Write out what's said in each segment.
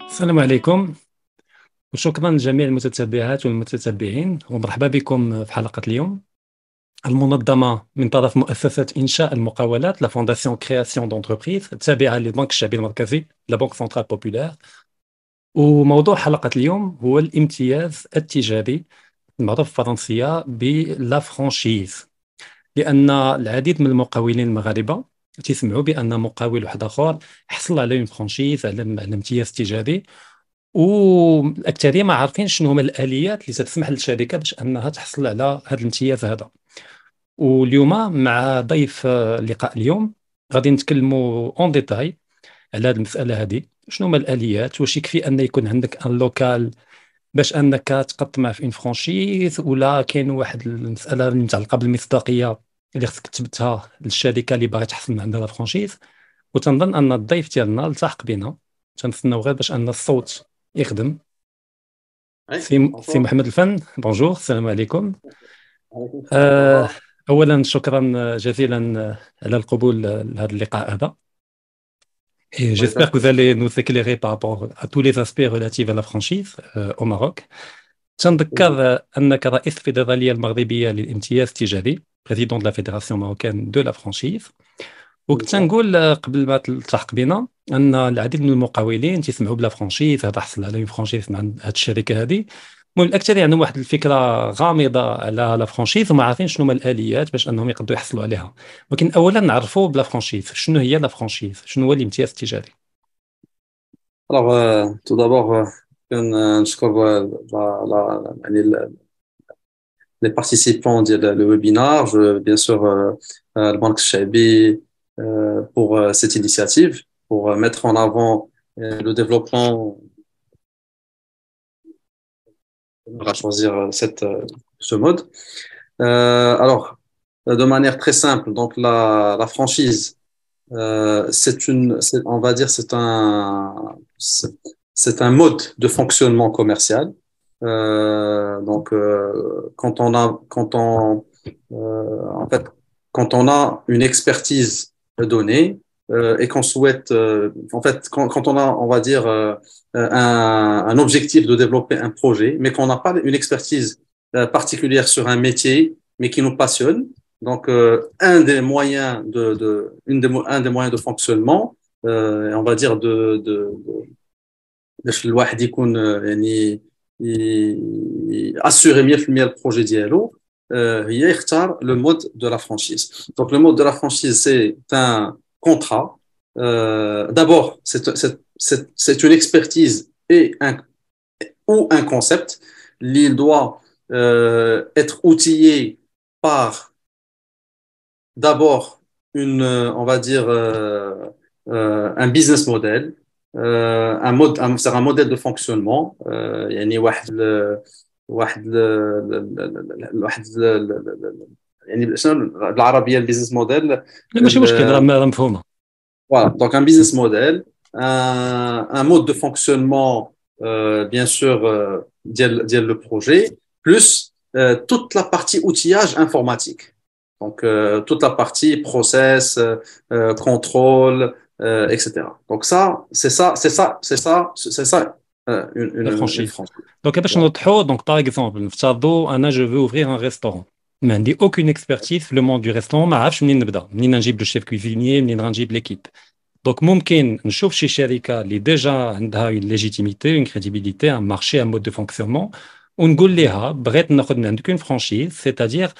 السلام عليكم وشكرا لجميع المتتبعات والمتتبعين ومرحبا بكم في حلقة اليوم المنظمة من طرف مؤسسة إنشاء المقاولات لا فونداسيون كرياسيون دونتربريز التابعة للبنك الشعبي المركزي لا بنك سنترال بوبولار. وموضوع حلقة اليوم هو الامتياز التجاري المعروف بالفرنسية بلا فرانشيز، لأن العديد من المقاولين المغاربة تسمعوا بأن مقاول واحد آخر حصل على اون فرانشيز على امتياز تجاري، والاكثريه ما عارفين شنو هما الاليات اللي تسمح للشركه باش انها تحصل على هذا الامتياز هذا. واليوم مع ضيف اللقاء اليوم غادي نتكلموا اون ديتاي على هذه المساله هذه. شنو هما الاليات؟ واش يكفي ان يكون عندك ان لوكال باش انك تقطع في اون فرانشيز، ولا كاين واحد المساله اللي متعلقه بالمصداقيه اللي خصك تثبتها للشركه اللي باغي تحصل من عندها لا فرانشيز؟ وتنظن ان الضيف ديالنا التحق بنا، تنستناو غير باش ان الصوت يخدم. Oui, سي bonsoir. محمد الفن، بونجور، السلام عليكم. Alaykoum salam, ça آه، va? أولا شكرا جزيلا على القبول لهذا اللقاء هذا. Et Oui, pas j'espère de que vous souci. allez nous éclairer par rapport à tous les aspects relatifs à la franchise au Maroc. Mhm. تنذكر أنك رئيس الفيدرالية المغربية للامتياز التجاري، président de la Fédération marocaine de la franchise. وكنت D'accord. نقول قبل ما تلتحق بنا ان العديد من المقاولين تسمعوا بلا فرانشيز، هذا حصل على فرانشيز من عند هذه الشركه هذه. المهم الاكثر عندهم واحد الفكره غامضه على لا فرانشيز وما عارفين شنو هما الاليات باش انهم يقدروا يحصلوا عليها. ولكن اولا نعرفوا بلا فرانشيز شنو هي لا فرانشيز، شنو هو الامتياز التجاري. Alors, tout d'abord, نشكر يعني les participants du webinaire, bien sûr, le Banque Chaibi pour cette initiative, pour mettre en avant le développement, on va choisir ce mode. Alors, de manière très simple, donc la franchise, on va dire, c'est un mode de fonctionnement commercial. En fait, quand on a une expertise donnée et qu'on souhaite, en fait, quand on a, on va dire, un objectif de développer un projet, mais qu'on n'a pas une expertise particulière sur un métier, mais qui nous passionne, donc, un des moyens un des moyens de fonctionnement, on va dire باش الواحد يكون يعني assurer 100% البروجي ديالو هي يختار le mode de la franchise. Donc le mode de la franchise c'est un contrat. D'abord c'est une expertise ou un concept. Il doit être outillé par d'abord on va dire, un business model, c'est un modèle de fonctionnement. يعني يعني شنو بالعربية البيزنس موديل. لا ماشي مشكل، راه مفهومه. Voilà, donc un business model, un mode de fonctionnement, bien sûr, le projet, plus toute la partie outillage informatique. Donc, toute la partie process, contrôle, etc. Donc, c'est ça, لا une فرانشيز. franchise. دونك باش Voilà. نوضحوا، دونك باغ اكزومبل نفترضوا انا جو في اوفرير ان ريستورون، ما عندي اوكين اكسبرتيز في لو مون دو ريستورون، ما عرفتش منين نبدا، منين نجيب لو شيف كوزينيي، منين غنجيب ليكيب. دونك ممكن نشوف شي شركه اللي ديجا عندها اون ليجيتيميتي اون كريديبيليتي ان مارشي ان مود دو فونكسيونمون، ونقول لها بغيت ناخذ من عندك اون فرانشيز، سيتادير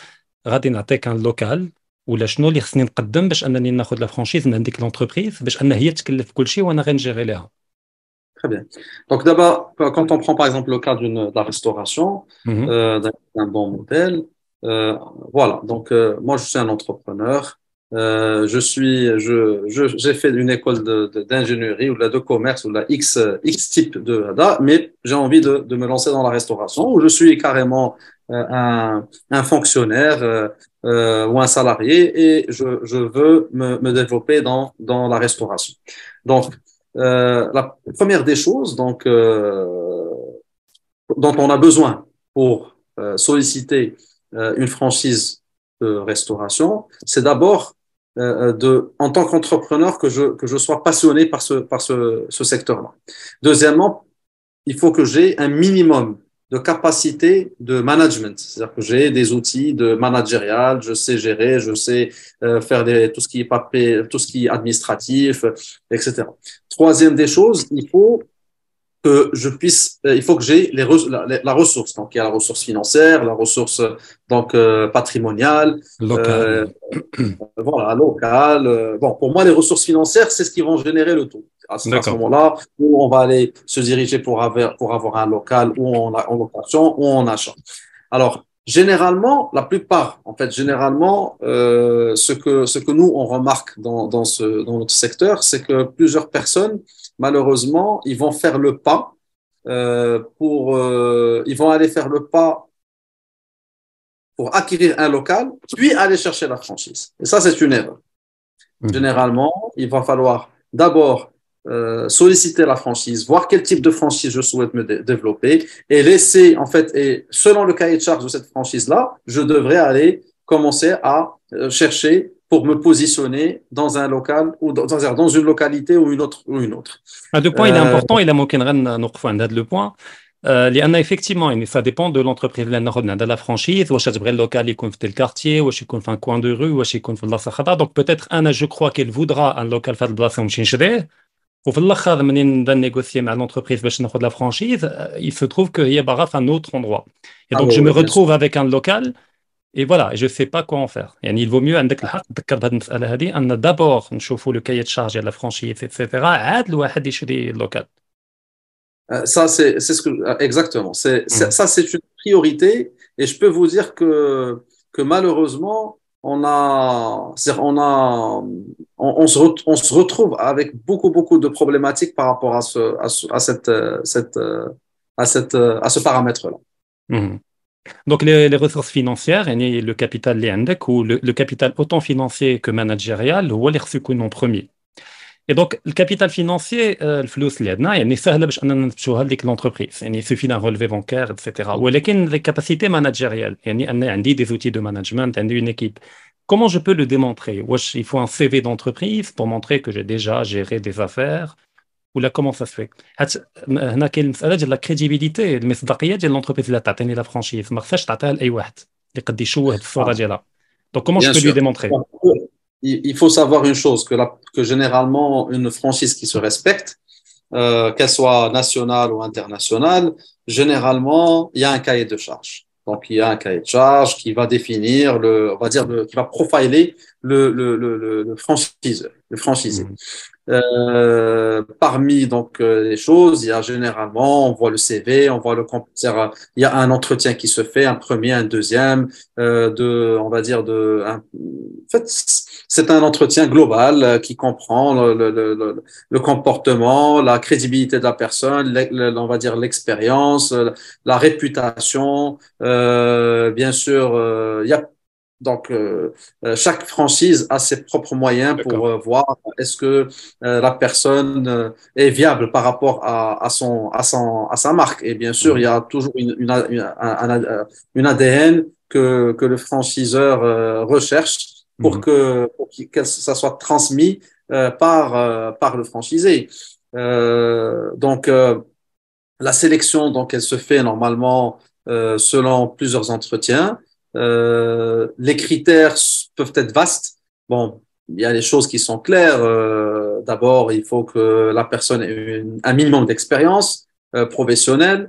غادي نعطيك ان لوكال ولا شنو اللي خصني نقدم باش انني ناخذ لا فرانشيز من عندك لونتربريز باش ان هي تكلف كل شيء وانا غير نجيري لها. Très bien. Donc d'abord, quand on prend par exemple le cas de la restauration, مهم. d'un bon modèle, euh, voilà. Donc moi je suis un entrepreneur, j'ai fait une école d'ingénierie ou de commerce ou de la X type de ADA, mais j'ai envie de me lancer dans la restauration où je suis carrément un fonctionnaire ou un salarié et je veux me développer dans la restauration. Donc la première des choses dont on a besoin pour solliciter une franchise de restauration, c'est d'abord en tant qu'entrepreneur, que je sois passionné par ce secteur-là. Deuxièmement, il faut que j'ai un minimum de capacité de management, c'est-à-dire que j'ai des outils de managérial, je sais gérer, je sais faire tout ce qui est papier, tout ce qui est administratif, etc. Troisième des choses, il faut que j'ai la ressource. Donc, il y a la ressource financière, la ressource donc patrimoniale, euh, Local. voilà, locale. Bon, pour moi, les ressources financières, c'est ce qui vont générer le tout. À ce D'accord. moment-là, où on va aller se diriger pour avoir un local ou en location ou en achat. Alors, généralement, la plupart, en fait, généralement, ce que nous, on remarque dans notre secteur, c'est que plusieurs personnes, malheureusement, ils vont faire le pas ils vont aller faire le pas pour acquérir un local, puis aller chercher la franchise. Et ça, c'est une erreur. Mhm. Généralement, il va falloir d'abord solliciter la franchise, voir quel type de franchise je souhaite me développer et laisser, en fait, et selon le cahier de charge de cette franchise-là, je devrais aller commencer à chercher pour me positionner dans un local ou dans une localité ou une autre. À deux points, il est Euh, important, il a manqué نوقفوا عند هذا le point. لان effectivement يعني ça dépend de l'entreprise اللي ناخذ عندها la franchise واش تبغي اللوكال يكون في tel quartier واش يكون في un coin de rue واش يكون في البلاصه خطا donc peut-être انا je crois qu'elle voudra un local في هذه البلاصه ونمشي نشريه وفي الاخر منين نبدا négocier مع l'entreprise باش ناخذ la franchise il se trouve que هي باغا في un autre endroit et ah donc oui, je me oui, bien sûr. retrouve avec un local et voilà je sais pas quoi en faire يعني il vaut mieux عندك الحق تذكر بهذه المساله هذه ان d'abord نشوفوا le cahier de charge ديال la franchise etc عاد الواحد يشري اللوكال. C'est ce que, exactement. Ça, c'est une priorité. Et je peux vous dire que malheureusement, on se retrouve avec beaucoup de problématiques par rapport à ce paramètre-là. Mhm. Donc, les ressources financières, يعني le capital اللي عندك ou le capital autant financier que managérial هو اللي خصو يكون en premier. Et donc, le capital financier, الفلوس اللي عندنا يعني سهلة باش أننا نفتحوها لديك l'entreprise. يعني il suffit d'un relevé bancaire, etc. ولكن les capacités managériales, يعني أنا عندي des outils de management, عندي une équipe. Comment je peux le démontrer? واش il faut un CV d'entreprise pour montrer que j'ai déjà géré des affaires ولا comment ça se fait هنا كاين المساله ديال لا كريديبيليتي المصداقيه ديال لونتربريز اللي تعطيني لا فرانشيز ما خصهاش تعطيها لاي واحد اللي قد يشوه بالصوره Ah, ديالها دونك كومون جو bien بو lui sûr. démontrer. Il faut savoir une chose, que généralement, une franchise qui se respecte, qu'elle soit nationale ou internationale, généralement, il y a un cahier de charge. Donc, il y a un cahier de charge qui va définir on va dire, qui va profiler le franchiseur, le franchisé. Mhm. Parmi donc les choses, il y a généralement, on voit le CV, on voit il y a un entretien qui se fait, un premier, un deuxième, on va dire en fait, c'est un entretien global qui comprend le comportement, la crédibilité de la personne, on va dire l'expérience, la réputation, bien sûr, il y a donc, chaque franchise a ses propres moyens pour D'accord. voir est-ce que la personne est viable par rapport à sa marque. Et bien sûr, il y Mhm. a toujours une ADN que le franchiseur recherche Mhm. pour que ça soit transmis par le franchisé. Donc, la sélection, donc, elle se fait normalement selon plusieurs entretiens. Les critères peuvent être vastes. Bon, il y a des choses qui sont claires. D'abord, il faut que la personne ait un minimum d'expérience professionnelle.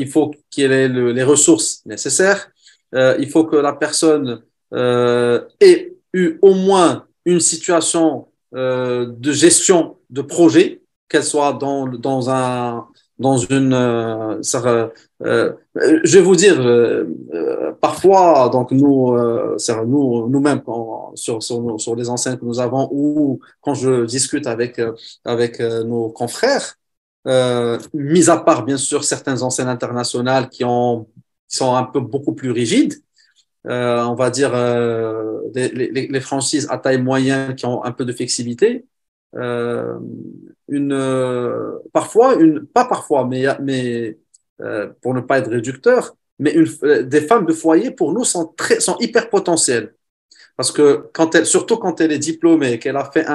Il faut qu'elle ait les ressources nécessaires. Il faut que la personne ait eu au moins une situation de gestion de projet, qu'elle soit dans une je vais vous dire parfois donc nous-mêmes sur les enseignes que nous avons ou quand je discute avec nos confrères mis à part bien sûr certaines enseignes internationales qui sont un peu beaucoup plus rigides on va dire les franchises à taille moyenne qui ont un peu de flexibilité euh, pas parfois, mais pour ne pas être réducteur, mais des femmes de foyer pour nous sont hyper potentielles. Parce que surtout quand elle est diplômée, qu'elle a fait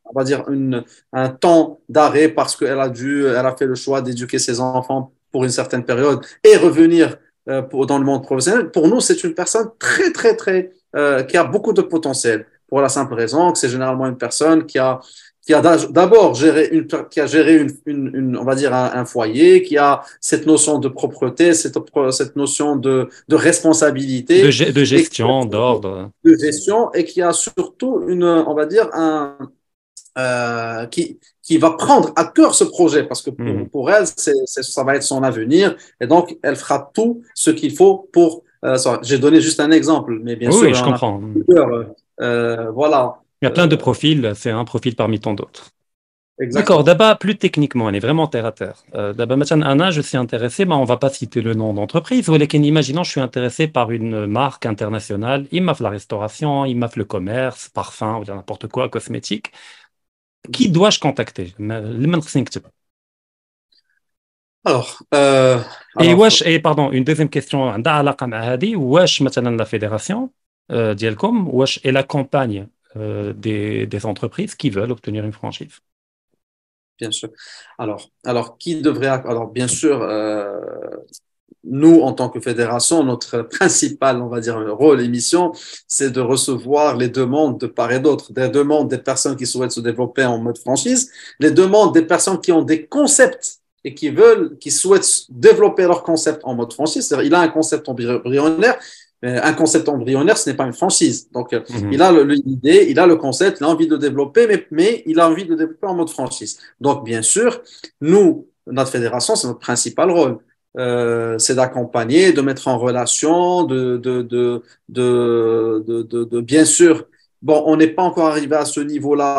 on va dire un temps d'arrêt parce elle a fait le choix d'éduquer ses enfants pour une certaine période et revenir dans le monde professionnel. Pour nous, c'est une personne qui a beaucoup de potentiel. Pour la simple raison que c'est généralement une personne qui a d'abord qui a géré on va dire un foyer, qui a cette notion de propreté, cette notion de responsabilité De et gestion, d'ordre. de gestion et qui a surtout on va dire qui va prendre à cœur ce projet parce que Mhm. pour elle, ça va être son avenir et donc elle fera tout ce qu'il faut pour j'ai donné juste un exemple, mais bien Oui, sûr, oui, il y je en a comprends. plusieurs. Voilà. Il y a plein de Euh, profils, c'est un profil parmi tant d'autres. D'accord, exactement. d'abord plus techniquement, elle est vraiment terre à terre. D'abord, maintenant, Anna, je suis intéressé, mais on va pas citer le nom d'entreprise. Ou imaginons, je suis intéressé par une marque internationale. Il m'offre la restauration, il m'offre le commerce, parfum ou n'importe quoi, cosmétique. Qui dois-je contacter? Alors, Et alors, wesh, et pardon, une deuxième question, عندها علاقة مع هذه. Wesh, مثلا la fédération ديالكم, wesh, elle accompagne des entreprises qui veulent obtenir une franchise. bien sûr. Alors, bien sûr, nous, en tant que fédération, notre principal, on va dire, rôle et mission, c'est de recevoir les demandes de part et d'autre, des demandes des personnes qui souhaitent se développer en mode franchise, les demandes des personnes qui ont des concepts et qui souhaitent développer leur concept en mode franchise. C'est-à-dire, il a un concept embryonnaire. Un concept embryonnaire, ce n'est pas une franchise. Donc, il Mhm. a l'idée, il a le concept, il a envie de le développer, mais il a envie de le développer en mode franchise. Donc, bien sûr, nous, notre fédération, c'est notre principal rôle. C'est d'accompagner, de mettre en relation, bien sûr. Bon, on n'est pas encore arrivé à ce niveau-là.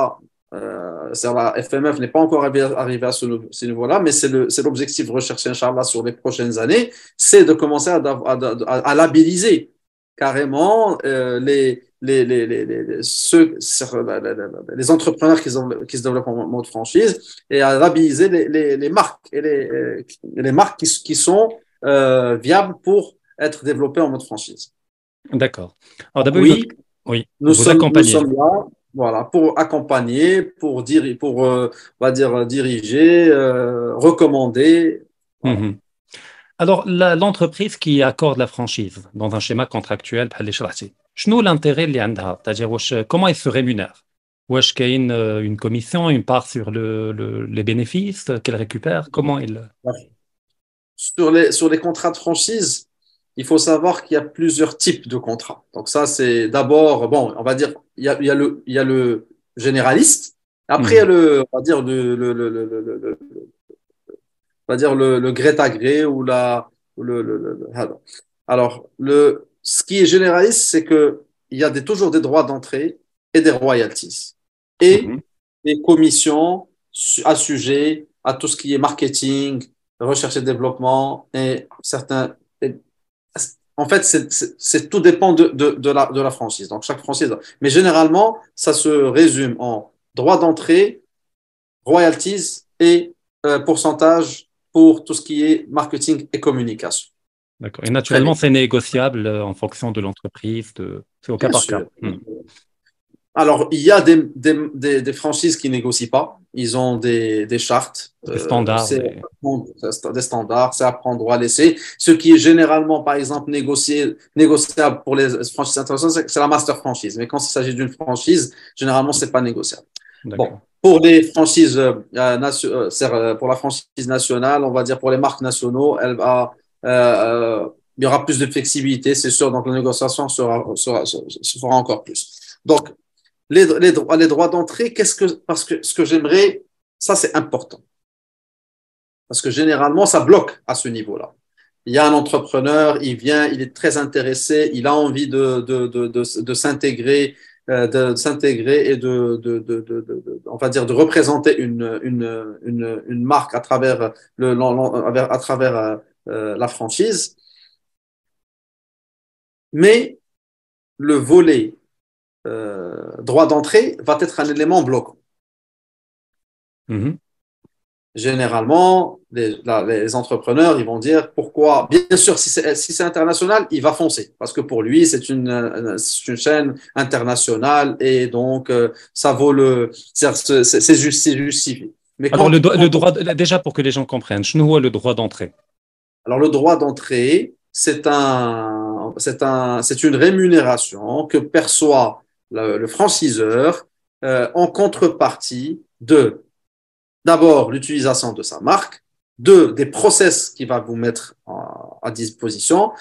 La FMF n'est pas encore arrivé à ce niveau-là, mais c'est l'objectif recherché, Inch'Allah, sur les prochaines années, c'est de commencer à labelliser carrément les entrepreneurs qui se développent en mode franchise et à labelliser les marques les marques qui sont viables pour être développées en mode franchise. D'accord. Alors Donc d'abord, une autre... oui, Oui, vous nous accompagnez. sommes là, voilà, pour accompagner, pour on va dire diriger, recommander. Voilà. Mhm. Alors, l'entreprise qui accorde la franchise dans un schéma contractuel, بحال اللي شرحتي, شنو l'intérêt اللي عندها? C'est-à-dire, comment elle se rémunère? Wesh, qu'il y a une commission, une part sur les bénéfices qu'elle récupère? Comment elle... Sur les contrats de franchise, il faut savoir qu'il y a plusieurs types de contrats. Donc ça, c'est d'abord, bon, on va dire, il y a le généraliste. Après, il y a Mhm. on va dire, on va dire le gré à gré ou alors, ce qui est généraliste, c'est que il y a toujours des droits d'entrée et des royalties et Mhm. des commissions assujetties à tout ce qui est marketing, recherche et développement et certains. En fait, tout dépend de la franchise. Donc, chaque franchise. Mais généralement, ça se résume en droits d'entrée, royalties et pourcentage pour tout ce qui est marketing et communication. D'accord. Et Très naturellement, bien. c'est négociable en fonction de l'entreprise. C'est au cas Bien par cas. sûr. Mhm. Alors, il y a des franchises qui négocient pas. Ils ont des chartes. Des standards. C'est des standards, c'est à prendre ou à laisser. Ce qui est généralement, par exemple, négociable pour les franchises internationales, c'est la master franchise. Mais quand il s'agit d'une franchise, généralement, c'est pas négociable. Bon, D'accord. pour les franchises, pour la franchise nationale, on va dire pour les marques nationaux, il y aura plus de flexibilité, c'est sûr. Donc, la négociation se fera encore plus. Donc, les droits d'entrée, parce que ce que j'aimerais, ça c'est important. Parce que généralement, ça bloque à ce niveau-là. Il y a un entrepreneur, il vient, il est très intéressé, il a envie de s'intégrer, de s'intégrer et on va dire, de représenter une marque à travers à travers la franchise. Mais le volet droit d'entrée va être un élément bloquant. Mhm. généralement, les entrepreneurs, ils vont dire pourquoi. Bien sûr, si c'est international, il va foncer parce que pour lui, c'est une chaîne internationale et donc ça vaut c'est justifié. Mais Alors, le quand on, droit, déjà pour que les gens comprennent, je nous le droit d'entrée. alors le droit d'entrée, c'est une rémunération que perçoit le franchiseur en contrepartie de d'abord l'utilisation de sa marque, deux, des process qu'il va vous mettre à disposition,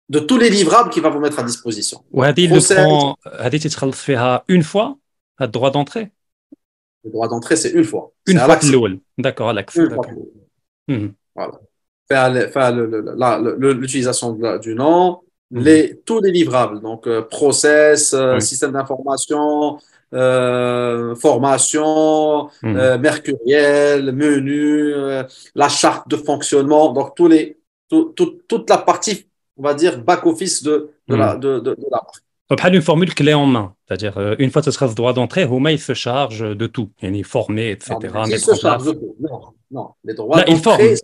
de tous les livrables qu'il va vous mettre à disposition. Donc, وهذه le process, prend, هذه تتخلص فيها une fois, le droit d'entrée. le droit d'entrée, c'est une fois. Une C'est à fois في l'accès. الأول. D'accord, à l'accès. Une fois. D'accord. Mhm. Voilà. Faire l'utilisation du nom, Mhm. tous les livrables, donc process, Oui. système d'information, formation, Mhm. mercuriel, menu, la charte de fonctionnement, donc toute la partie, on va dire, back-office Mhm. de la marque. بحال une formule clé en main, c'est-à-dire une fois que ce sera ce droit d'entrée, Houma il se charge de tout, يعني former, Non, mais etc., qui mettre se en charge de place. tout? Non, non. Les droits Là, il d'entrée,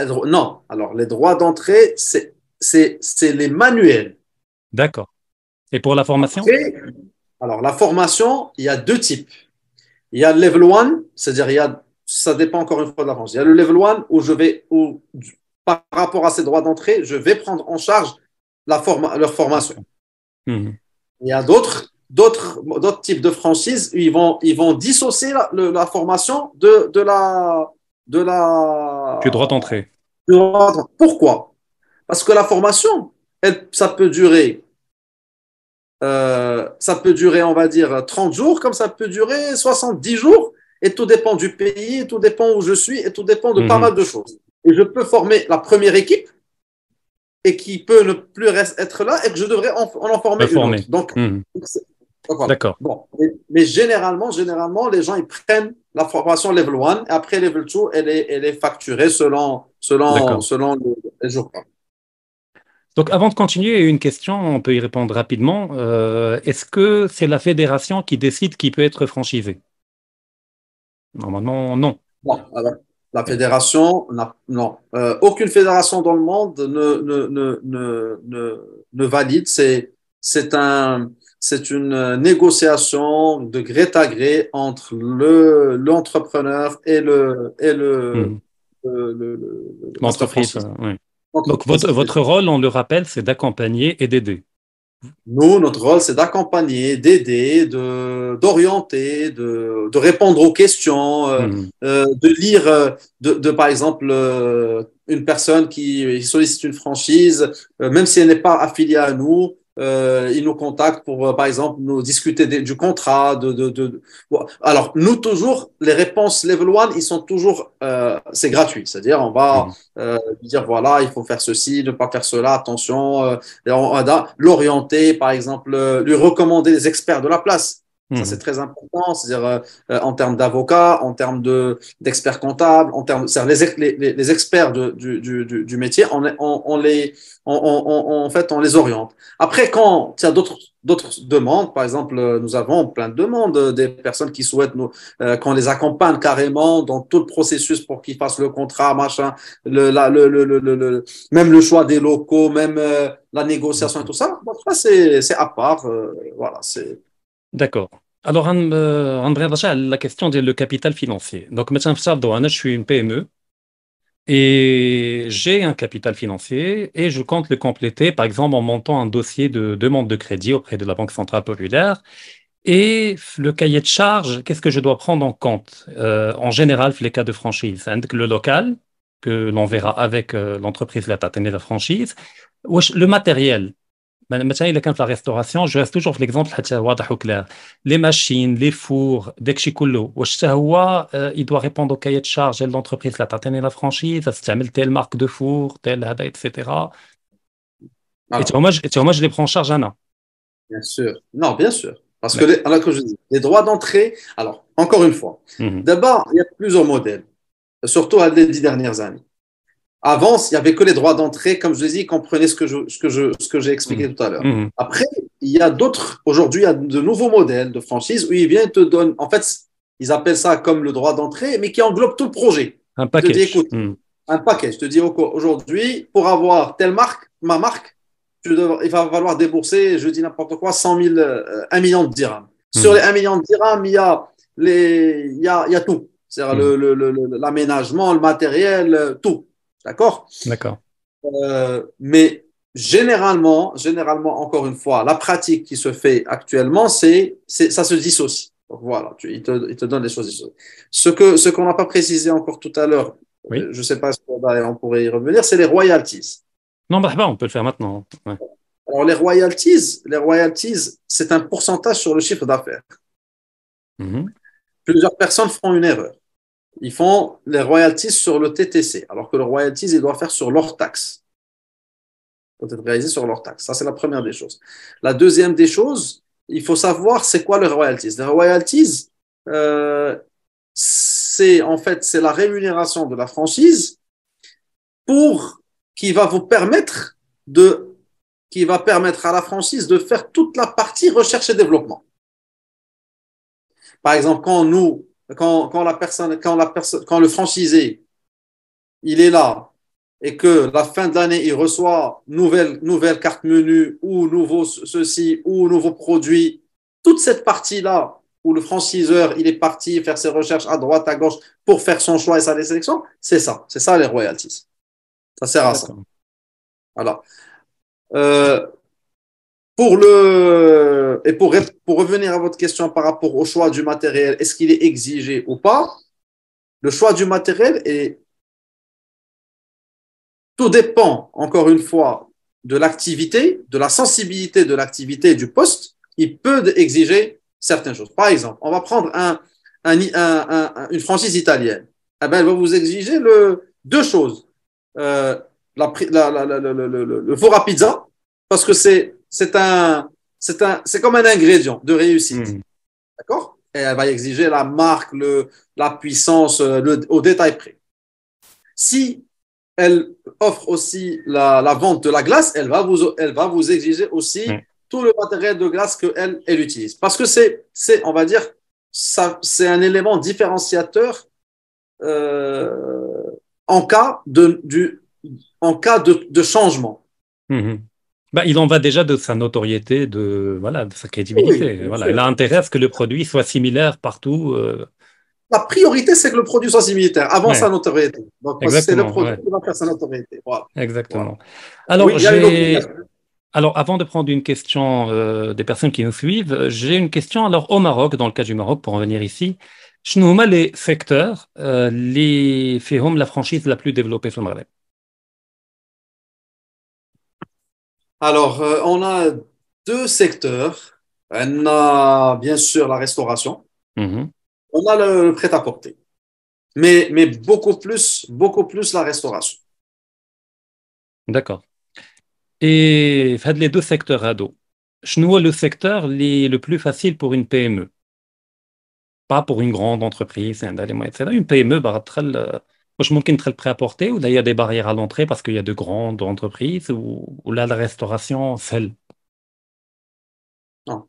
forme, non. Alors, les droits d'entrée, c'est les manuels. d'accord. Et pour la formation? Après, alors, la formation, il y a deux types. Il y a le level 1, c'est-à-dire, ça dépend encore une fois de la France. Il y a le level 1 où, par rapport à ces droits d'entrée, je vais prendre en charge leur formation. D'accord. Mhm. Il y a d'autres types de franchises où ils vont dissocier la formation de Tu as droit la, d'entrée. Pourquoi? Parce que la formation, ça peut durer, on va dire, 30 jours, comme ça peut durer 70 jours, et tout dépend du pays, et tout dépend où je suis, et tout dépend de pas Mhm. mal de choses. Et je peux former la première équipe, et qui peut ne plus être là, et que je devrais en former une autre. Informé. Donc, Mhm. voilà. D'accord. Bon, mais généralement, les gens, ils prennent la formation level 1, et après level 2, elle est facturée D'accord. selon les jours. Donc, avant de continuer, une question, on peut y répondre rapidement. Est-ce que c'est la fédération qui décide qui peut être franchisé? Normalement, non. Bon, alors, la fédération, non. Aucune fédération dans le monde ne valide. C'est une négociation de gré à gré entre l'entrepreneur Mhm. le master L'entreprise, franchise. oui. Donc, L'entreprise. votre rôle, on le rappelle, c'est d'accompagner et d'aider. Nous, notre rôle, c'est d'accompagner, d'aider, d'orienter, de répondre aux questions, Mhm. de lire, par exemple, une personne qui sollicite une franchise, même si elle n'est pas affiliée à nous, il nous contacte pour, par exemple, nous discuter du contrat. Bon, alors, nous, toujours, les réponses level 1, ils sont toujours, c'est gratuit. C'est-à-dire, on va Mhm. lui dire, voilà, il faut faire ceci, ne pas faire cela, attention. Et on va l'orienter, par exemple, lui recommander les experts de la place. Ça, c'est Mhm. très important, c'est-à-dire en termes d'avocats, en termes d'experts comptables, c'est-à-dire les experts du métier, en fait, on les oriente. Après, quand il y a d'autres demandes, par exemple, nous avons plein de demandes des personnes qui souhaitent qu'on les accompagne carrément dans tout le processus pour qu'ils fassent le contrat, machin, même le choix des locaux, même la négociation et tout ça. Donc, ça, c'est à part. Voilà, c'est. D'accord. Alors, André, la question de le capital financier. Donc, maintenant, je suis une PME et j'ai un capital financier et je compte le compléter, par exemple, en montant un dossier de demande de crédit auprès de la Banque Centrale Populaire. Et le cahier de charge, qu'est-ce que je dois prendre en compte? En général, les cas de franchise, avec le local, que l'on verra avec l'entreprise la la franchise, le matériel. مثلا إذا كان في la restauration, je reste toujours في l'exemple حتى واضح وكلار. Les machines, les fours, داكشي كله واش حتى هو il doit répondre au cahier de charge de l'entreprise اللي تعطيني la franchise, تستعمل telle marque de four, tel هذا, etc. Et Alors, moi je les prends en charge Anna. bien sûr. Non, bien sûr. Parce que, D'accord. alors que je dis, les droits d'entrée, alors, encore une fois, Mhm. d'abord, il y a plusieurs modèles, surtout à les 10 dernières années. Avant, il n'y avait que les droits d'entrée, comme je l'ai dit, comprenez ce que j'ai expliqué Mhm. tout à l'heure. Mhm. Après, il y a d'autres, aujourd'hui, il y a de nouveaux modèles de franchise où ils viennent te donner, en fait, Ils appellent ça comme le droit d'entrée, mais qui englobe tout le projet. Un Je te dis, package. écoute, un paquet. Je te dis, aujourd'hui, pour avoir telle marque, ma marque, il va falloir débourser, je dis n'importe quoi, 100 000, 1 million de dirhams. Sur les 1 million de dirhams, il y a tout. C'est-à-dire l'aménagement, le matériel, tout. D'accord? D'accord. Mais généralement, encore une fois, la pratique qui se fait actuellement, ça se dissocie. Donc voilà, il te donne les choses dissociées. Ce qu'on n'a pas précisé encore tout à l'heure, Oui. je ne sais pas si on pourrait y revenir, c'est les royalties. Non, bah, on peut le faire maintenant. Ouais. Alors, les royalties, c'est un pourcentage sur le chiffre d'affaires. Mhm. Plusieurs personnes feront une erreur. Ils font les royalties sur le TTC, alors que le royalties, ils doivent faire sur leur taxe. Doit être réalisé sur leur taxe. Ça, c'est la première des choses. La deuxième des choses, il faut savoir c'est quoi les royalties. Les royalties, c'est en fait c'est la rémunération de la franchise pour qui va vous permettre de qui va permettre à la franchise de faire toute la partie recherche et développement. Par exemple, quand le franchisé, il est là et que la fin de l'année, il reçoit nouvelle carte menu ou nouveau ceci ou nouveau produit, toute cette partie-là où le franchiseur, il est parti faire ses recherches à droite, à gauche pour faire son choix et sa sélection, c'est ça les royalties. Ça sert à ça. D'accord. Voilà. Euh, pour revenir à votre question par rapport au choix du matériel, est-ce qu'il est exigé ou pas? Le choix du matériel tout dépend, encore une fois, de l'activité, de la sensibilité de l'activité et du poste. Il peut exiger certaines choses. Par exemple, on va prendre une franchise italienne. Eh ben, elle va vous exiger deux choses. Euh, le four à pizza, parce que c'est comme un ingrédient de réussite. Mhm. D'accord? Et elle va exiger la marque, la puissance, au détail près. Si elle offre aussi la vente de la glace, elle va vous exiger aussi Ouais. tout le matériel de glace elle utilise. Parce que on va dire, c'est un élément différenciateur euh, en cas de changement. Mhm. Bah, il en va déjà de sa notoriété, voilà, de sa Oui, crédibilité. bien Voilà. Elle sûr. a intérêt à ce que le produit soit similaire partout. La priorité, c'est que le produit soit similaire avant sa Ouais, notoriété. Donc, parce que c'est le exactement. produit Ouais, qui va faire sa notoriété. Voilà. Voilà. exactement. Oui, Alors, il y a une obligation. avant de prendre une question des personnes qui nous suivent, j'ai une question. Alors, au Maroc, dans le cas du Maroc, pour en venir ici, شنو هما les secteurs اللي فيهم la franchise la plus développée في المغرب؟ Alors, on a deux secteurs. On a bien sûr la restauration, Mhm. on a le prêt-à-porter, mais beaucoup plus la restauration. D'accord. Et في هاد les deux secteurs هادو شنو هو le secteur le plus facile pour une PME? Pas pour une grande entreprise, etc. Une PME, bah, واش ممكن تدخل prêt-à-porter ou là il y a des barrières à l'entrée parce qu'il y a de grandes entreprises ou là la restauration, seule. Non.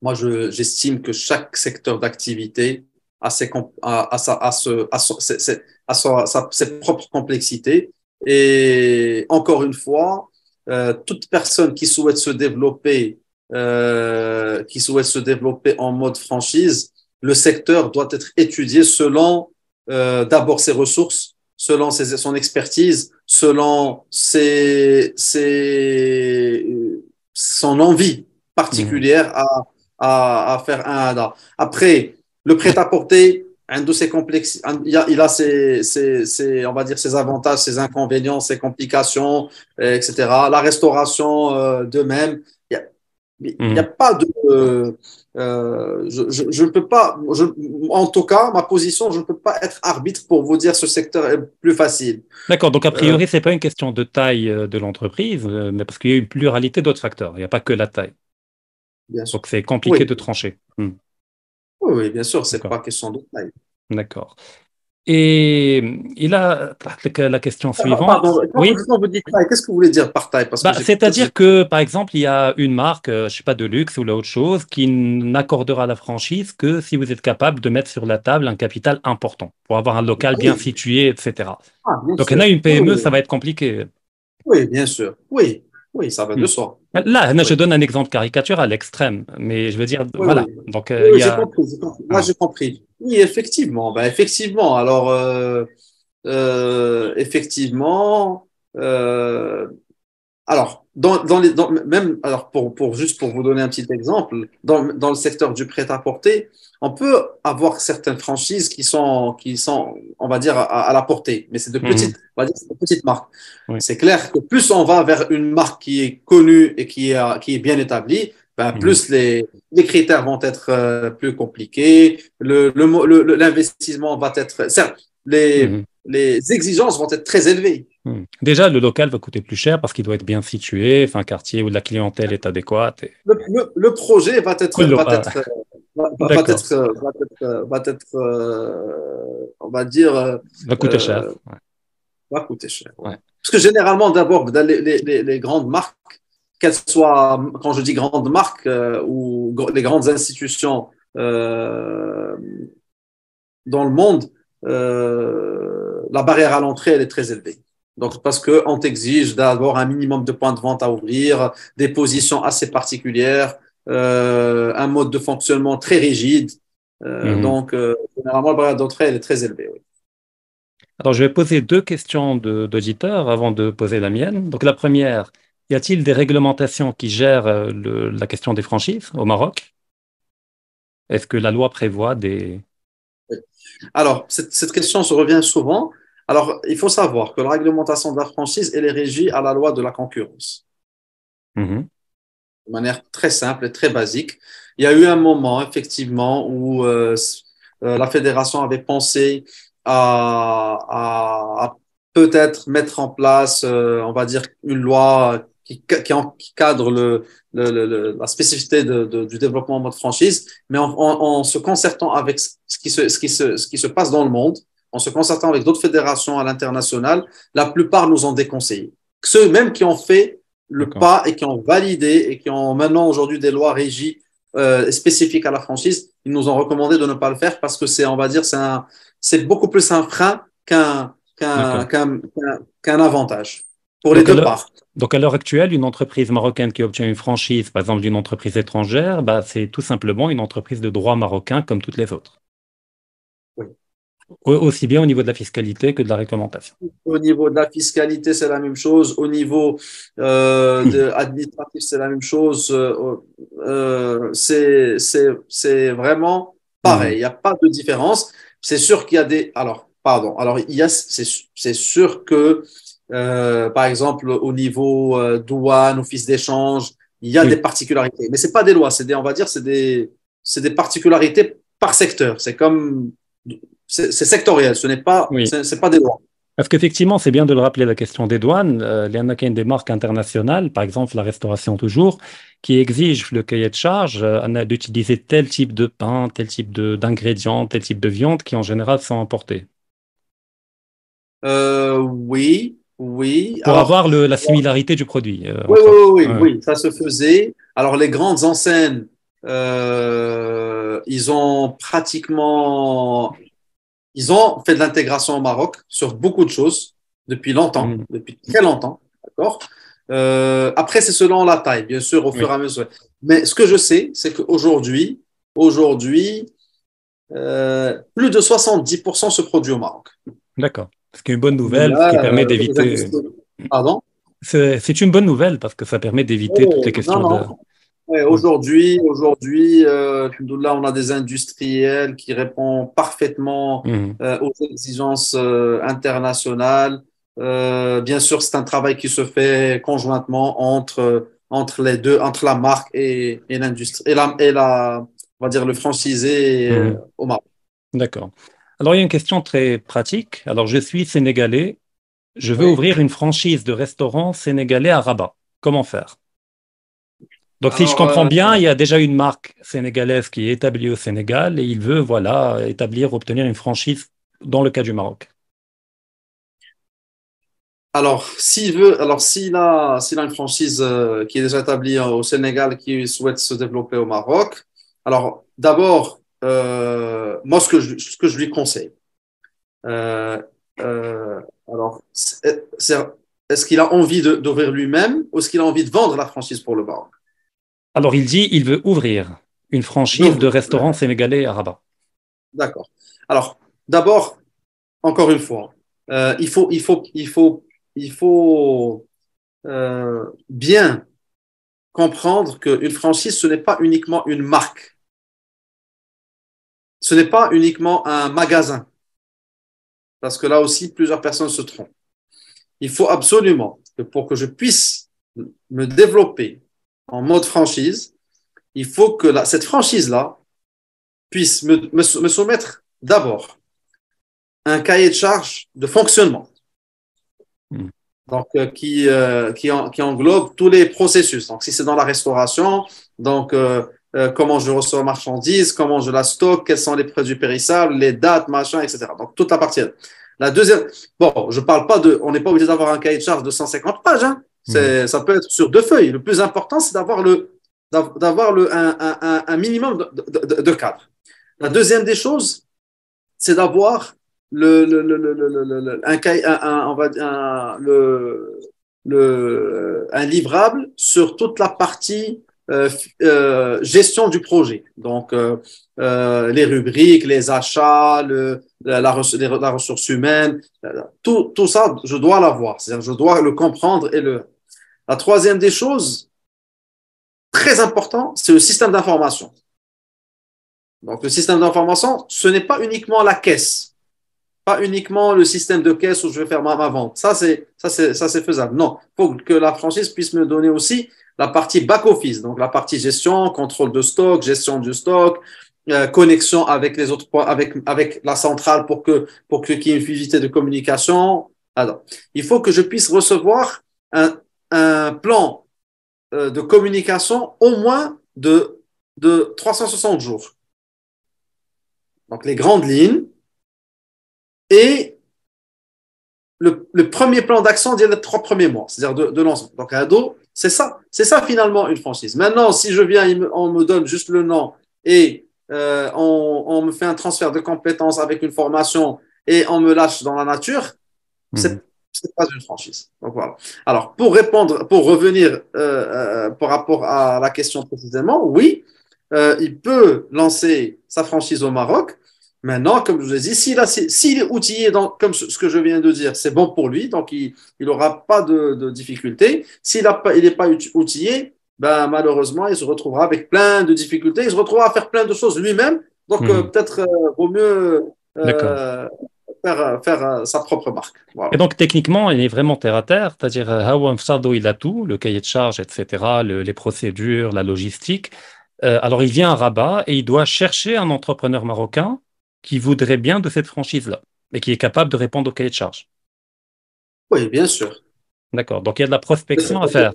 Moi, j'estime que chaque secteur d'activité a ses propres complexités. Et encore une fois, toute personne qui souhaite se développer en mode franchise, le secteur doit être étudié selon d'abord ses ressources, selon son expertise, selon son envie Mhm. particulière à faire un ADA. Après, le prêt-à-porter, un de ses complexes, il a on va dire, ses avantages, ses inconvénients, ses complications, etc. La restauration, de même. Il y a Mhm. pas de. Je ne peux pas. En tout cas, ma position, je ne peux pas être arbitre pour vous dire ce secteur est plus facile. D'accord, donc a Euh, priori, c'est pas une question de taille de l'entreprise, mais parce qu'il y a une pluralité d'autres facteurs. Il n'y a pas que la taille. bien sûr. Donc c'est compliqué Oui, de trancher. oui, bien sûr, c'est D'accord, pas question de taille. d'accord. Et il a la question suivante. Pardon, Oui. quand vous dites taille, qu'est-ce que vous voulez dire par taille? Parce que Bah, j'ai peut-être c'est-à-dire que, par exemple, il y a une marque, je sais pas, de luxe ou autre chose, qui n'accordera la franchise que si vous êtes capable de mettre sur la table un capital important pour avoir un local bien oui, situé, etc. bien Donc, il y en a sûr. une Oui, PME, oui, ça va être compliqué. oui, bien sûr. Oui, oui, ça va Hmm. de soi. Là, Oui, je donne un exemple caricatural à l'extrême, mais je veux dire, oui, oui. voilà. Donc, Oui, il oui, y j'ai a. compris, j'ai compris. Là, Ah. j'ai compris. Oui, effectivement. Ben, effectivement. Alors, effectivement. euh, Alors, même, alors juste pour vous donner un petit exemple, dans le secteur du prêt-à-porter, on peut avoir certaines franchises qui sont, on va dire, à la portée, mais c'est de Mhm. petites, on va dire, c'est de petites marques. Oui. C'est clair que plus on va vers une marque qui est connue et qui est bien établie, ben, Mhm. plus les critères vont être plus compliqués, l'investissement va être, certes, Mhm. les exigences vont être très élevées. Déjà, le local va coûter plus cher parce qu'il doit être bien situé, enfin, un quartier où la clientèle est adéquate. Le projet va être, Quello, d'accord, va être, on va dire, va coûter cher. euh, va coûter cher. Ouais. Ouais. Parce que généralement, d'abord, dans les grandes marques, qu'elles soient, quand je dis grandes marques ou les grandes institutions euh, dans le monde, la barrière à l'entrée, elle est très élevée. Donc, parce qu'on t'exige d'avoir un minimum de points de vente à ouvrir, des positions assez particulières, un mode de fonctionnement très rigide. Mhm. Généralement, la barrière d'entrée, elle est très élevée. Oui. Alors, je vais poser deux questions d'auditeurs avant de poser la mienne. Donc, la première, y a-t-il des réglementations qui gèrent la question des franchises au Maroc? Est-ce que la loi prévoit des... Alors, cette question se revient souvent. Alors, il faut savoir que la réglementation de la franchise, elle est régie à la loi de la concurrence, Mhm. de manière très simple et très basique. Il y a eu un moment, effectivement, où la fédération avait pensé à peut-être mettre en place, on va dire, une loi qui cadre la spécificité du développement en mode franchise, mais en se concertant avec ce qui se passe dans le monde, en se concertant avec d'autres fédérations à l'international, la plupart nous ont déconseillé. Ceux même qui ont fait le D'accord. pas et qui ont validé et qui ont maintenant aujourd'hui des lois régies spécifiques à la franchise, ils nous ont recommandé de ne pas le faire parce que c'est, on va dire, c'est beaucoup plus un frein D'accord. qu'un avantage pour les Donc, à deux l'heure, parts. donc, à l'heure actuelle, une entreprise marocaine qui obtient une franchise, par exemple, d'une entreprise étrangère, bah, c'est tout simplement une entreprise de droit marocain comme toutes les autres. Oui. Aussi bien au niveau de la fiscalité que de la réglementation. Au niveau de la fiscalité, c'est la même chose. Au niveau administratif, c'est la même chose. C'est vraiment pareil. Mhm. Il n'y a pas de différence. C'est sûr qu'il y a des. Alors, pardon. Alors, c'est sûr que, par exemple, au niveau douane, office d'échange, il y a des Oui, particularités. Mais c'est pas des lois. On va dire, c'est des particularités par secteur. C'est sectoriel. oui. C'est pas des lois. Parce qu'effectivement, c'est bien de le rappeler, la question des douanes. Il y en a qui ont des marques internationales, par exemple la restauration toujours, qui exigent le cahier de charge d'utiliser tel type de pain, tel type d'ingrédients, tel type de viande qui en général sont importés. Oui, oui. Pour avoir la similarité du produit, Oui, entre autres. oui, oui, Ouais. oui, ça se faisait. Alors, les grandes enseignes, ils ont fait de l'intégration au Maroc sur beaucoup de choses depuis longtemps, Mhm. depuis très longtemps, d'accord? Après, c'est selon la taille, bien sûr, au fur et Oui, à mesure. Mais ce que je sais, c'est qu'aujourd'hui, plus de 70% se produit au Maroc. d'accord. Ce qui est une bonne nouvelle, ce qui Alhamdoulilah, permet les d'éviter. industries. Pardon? C'est une bonne nouvelle parce que ça permet d'éviter toutes les Oh, non, questions de. non. Ouais, Ouais. aujourd'hui, alhamdoulilah, on a des industriels qui répondent parfaitement Mhm. aux exigences internationales. Bien sûr, c'est un travail qui se fait conjointement entre les deux, entre la marque et l'industrie, on va dire le franchisé Mhm. au Maroc. D'accord. Alors, il y a une question très pratique. Alors, je suis sénégalais. Je veux Oui. ouvrir une franchise de restaurant sénégalais à Rabat. Comment faire? Donc, si je Alors, comprends bien, il y a déjà une marque sénégalaise qui est établie au Sénégal et il veut, voilà, obtenir une franchise dans le cas du Maroc? Alors, s'il a une franchise qui est déjà établie au Sénégal, qui souhaite se développer au Maroc, alors d'abord, moi, ce que je lui conseille, euh, alors, est-ce qu'il a envie d'ouvrir lui-même ou est-ce qu'il a envie de vendre la franchise pour le Maroc? Alors, il dit il veut ouvrir une franchise de D'ouvrir. restaurants sénégalais à Rabat. D'accord. Alors, d'abord, encore une fois, il faut bien comprendre qu'une franchise, ce n'est pas uniquement une marque, ce n'est pas uniquement un magasin, parce que là aussi, plusieurs personnes se trompent. Il faut absolument que pour que je puisse me développer en mode franchise, il faut que cette franchise-là puisse me soumettre d'abord un cahier de charge de fonctionnement. Hmm. Donc, qui englobe tous les processus. Donc, si c'est dans la restauration, donc comment je reçois la marchandise, comment je la stocke, quels sont les produits périssables, les dates, machin, etc. Donc, toute la partie. La deuxième, bon, je parle pas de, on n'est pas obligé d'avoir un cahier de charge de 150 pages. Hein. Ça peut être sur 2 feuilles. Le plus important, c'est d'avoir un minimum de cadre. La deuxième des choses, c'est d'avoir un livrable sur toute la partie gestion du projet. Donc, les rubriques, les achats, la ressource humaine, tout ça, je dois l'avoir. C'est-à-dire, je dois le comprendre et le. La troisième des choses, très important, c'est le système d'information. Donc, le système d'information, ce n'est pas uniquement la caisse, pas uniquement le système de caisse où je vais faire ma vente. Ça, c'est faisable. Non, il faut que la franchise puisse me donner aussi la partie back-office, donc la partie gestion, contrôle de stock, gestion du stock, connexion avec les autres, avec la centrale pour qu'il y ait une fluidité de communication. Alors, il faut que je puisse recevoir un plan de communication au moins de 360 jours. Donc, les grandes lignes et le premier plan d'action des 3 premiers mois, c'est-à-dire de lancement. Donc, un dos, c'est ça finalement une franchise. Maintenant, si je viens, on me donne juste le nom et on me fait un transfert de compétences avec une formation et on me lâche dans la nature, c'est pas une franchise. Donc voilà. Alors, pour revenir par rapport à la question précisément, oui, il peut lancer sa franchise au Maroc. Maintenant, comme je vous ai dit, s'il est outillé comme ce que je viens de dire, c'est bon pour lui, donc il n'aura pas de difficultés. S'il n'est pas outillé, ben, malheureusement, il se retrouvera avec plein de difficultés, il se retrouvera à faire plein de choses lui-même. Donc, peut-être vaut mieux faire sa propre marque. Voilà. Et donc, techniquement, il est vraiment terre à terre, c'est-à-dire, Hawa Mfsado, il a tout, le cahier de charge, etc., les procédures, la logistique. Alors, il vient à Rabat et il doit chercher un entrepreneur marocain qui voudrait bien de cette franchise-là et qui est capable de répondre au cahier de charge. Oui, bien sûr. D'accord. Donc, il y a de la prospection à faire.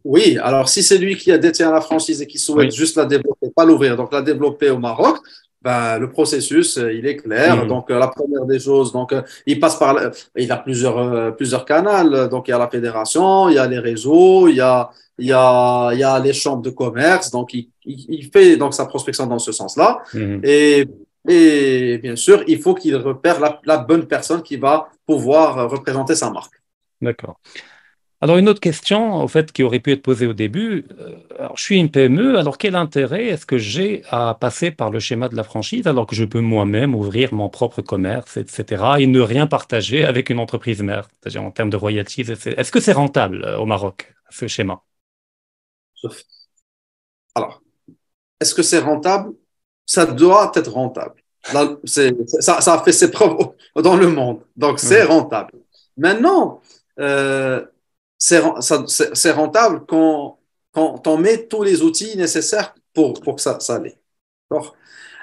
Oui, alors si c'est lui qui détient la franchise et qui souhaite juste la développer, pas l'ouvrir, donc la développer au Maroc, ben, le processus, il est clair. Donc, la première des choses, donc, il a plusieurs canaux. Donc, il y a la fédération, il y a les réseaux, il y a les chambres de commerce. Donc, il fait donc sa prospection dans ce sens-là. Et bien sûr, il faut qu'il repère la bonne personne qui va pouvoir représenter sa marque. D'accord. Alors, une autre question, au fait, qui aurait pu être posée au début. Alors, je suis une PME, alors quel intérêt est-ce que j'ai à passer par le schéma de la franchise alors que je peux moi-même ouvrir mon propre commerce, etc., et ne rien partager avec une entreprise mère, c'est-à-dire en termes de royalties, etc. Est-ce que c'est rentable au Maroc, ce schéma? Alors, est-ce que c'est rentable? Ça doit être rentable. Là, ça a fait ses preuves dans le monde. Donc, c'est rentable. Maintenant, c'est rentable quand on met tous les outils nécessaires pour que ça aille.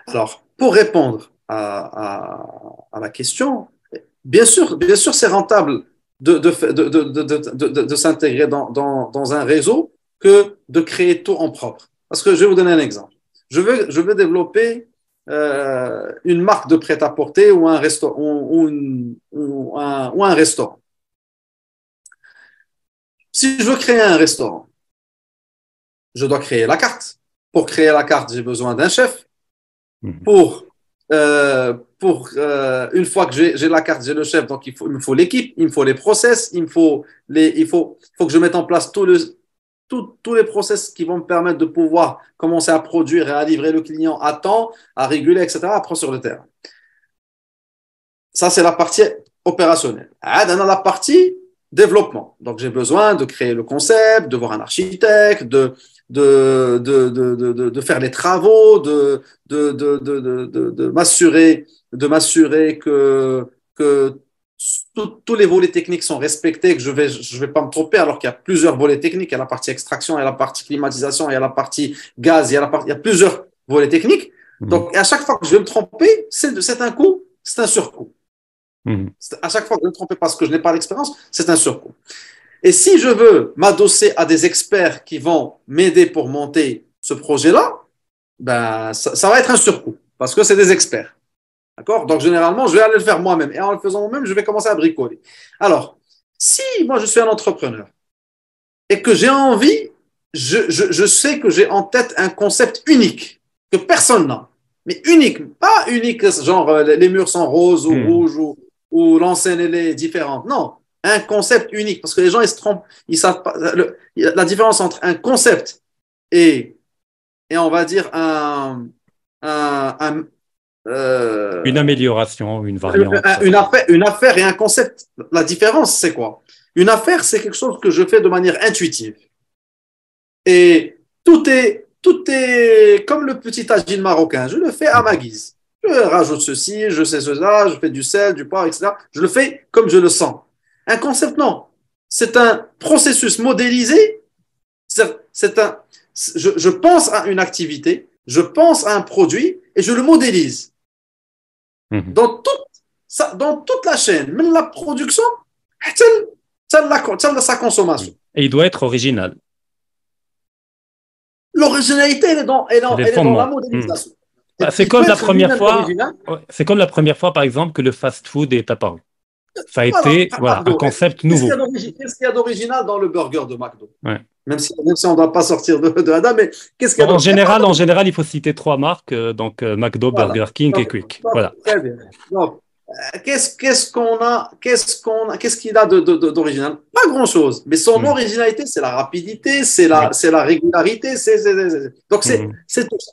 Alors, pour répondre à la question, bien sûr, c'est rentable de s'intégrer dans un réseau que de créer tout en propre. Parce que je vais vous donner un exemple. Je veux développer une marque de prêt-à-porter ou un restaurant ou un restaurant. Si je veux créer un restaurant, je dois créer la carte. Pour créer la carte, j'ai besoin d'un chef. Une fois que j'ai la carte, j'ai le chef, donc il me faut l'équipe, il me faut les process, il faut que je mette en place tous les process qui vont me permettre de pouvoir commencer à produire et à livrer le client à temps, à réguler, etc. Après sur le terrain. Ça, c'est la partie opérationnelle. Dans la partie développement. Donc, j'ai besoin de créer le concept, de voir un architecte, de faire les travaux, de m'assurer que tous les volets techniques sont respectés, que je vais pas me tromper, alors qu'il y a plusieurs volets techniques. Il y a la partie extraction, il y a la partie climatisation, il y a la partie gaz, il y a plusieurs volets techniques. Donc, à chaque fois que je vais me tromper, c'est un coût, c'est un surcoût. À chaque fois que je vais me tromper parce que je n'ai pas l'expérience, c'est un surcoût. Et si je veux m'adosser à des experts qui vont m'aider pour monter ce projet-là, ben, ça va être un surcoût parce que c'est des experts. D'accord? Donc, généralement, je vais aller le faire moi-même. Et en le faisant moi-même, je vais commencer à bricoler. Alors, si moi, je suis un entrepreneur et que j'ai envie, je sais que j'ai en tête un concept unique que personne n'a. Mais unique, pas unique, genre les murs sont roses ou rouges ou l'enseigne elle est différente. Non, un concept unique. Parce que les gens, ils se trompent, ils savent pas. La différence entre un concept et on va dire une amélioration, une variante. Une affaire et un concept, la différence, c'est quoi? Une affaire, c'est quelque chose que je fais de manière intuitive. Et tout est comme le petit tagine marocain. Je le fais à ma guise. Je rajoute ceci, je sais cela, je fais du sel, du poivre, etc. Je le fais comme je le sens. Un concept, non. C'est un processus modélisé. Je pense à une activité, je pense à un produit et je le modélise. Dans toute la chaîne, même la production, sa consommation. Et il doit être original. L'originalité, elle est dans la modélisation. C'est comme la première fois. C'est comme la première fois, par exemple, que le fast-food est apparu. Ça a été un concept nouveau. Qu'est-ce qu'il y a d'original dans le burger de McDo? Même si on ne doit pas sortir de Adam, mais qu'est-ce qu'il y a en général, il faut citer 3 marques, donc McDo, Burger King et Quick. Voilà. Très bien. Donc, qu'est-ce qu'il a d'original? Pas grand-chose. Mais son originalité, c'est la rapidité, c'est la régularité, donc c'est tout ça.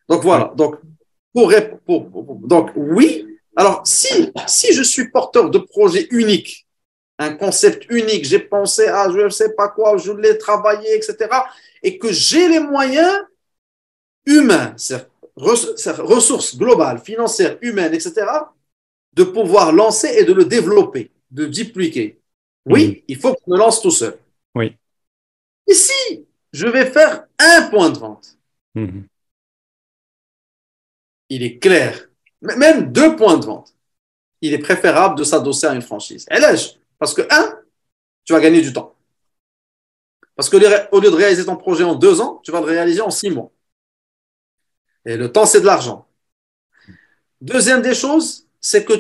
Donc voilà. Donc, donc oui. Alors, si je suis porteur de projets uniques, un concept unique, j'ai pensé à je ne sais pas quoi, je l'ai travaillé, etc., et que j'ai les moyens humains, ressources globales, financières, humaines, etc., de pouvoir lancer et de le développer, de dupliquer. Oui, il faut que je me lance tout seul. Oui. Et si je vais faire un point de vente, il est clair, même 2 points de vente, il est préférable de s'adosser à une franchise. Parce que, tu vas gagner du temps. Parce que au lieu de réaliser ton projet en 2 ans, tu vas le réaliser en 6 mois. Et le temps, c'est de l'argent. Deuxième des choses, c'est que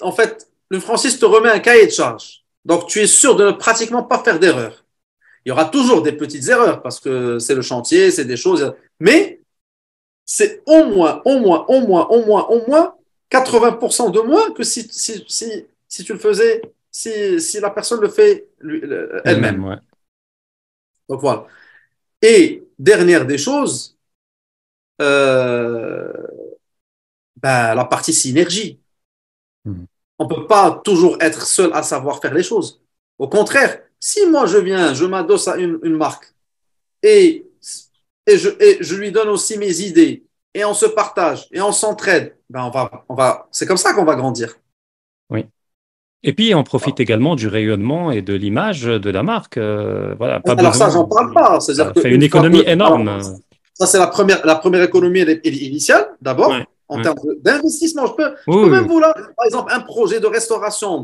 en fait, le franchise te remet un cahier de charge. Donc, tu es sûr de ne pratiquement pas faire d'erreurs. Il y aura toujours des petites erreurs parce que c'est le chantier, c'est des choses. Mais c'est au moins 80% de moins que si tu le faisais, si la personne le fait elle-même. Ouais. Donc voilà. Et dernière des choses, la partie synergie. On ne peut pas toujours être seul à savoir faire les choses. Au contraire, si moi je m'adosse à une marque et je lui donne aussi mes idées et on se partage et on s'entraide, c'est comme ça qu'on va grandir. Oui. Et puis, on profite également du rayonnement et de l'image de la marque. Voilà, pas alors ça, j'en parle pas. Ça fait une économie énorme. Alors, ça, c'est la première économie initiale, d'abord. En termes d'investissement, je peux même vous là, par exemple, un projet de restauration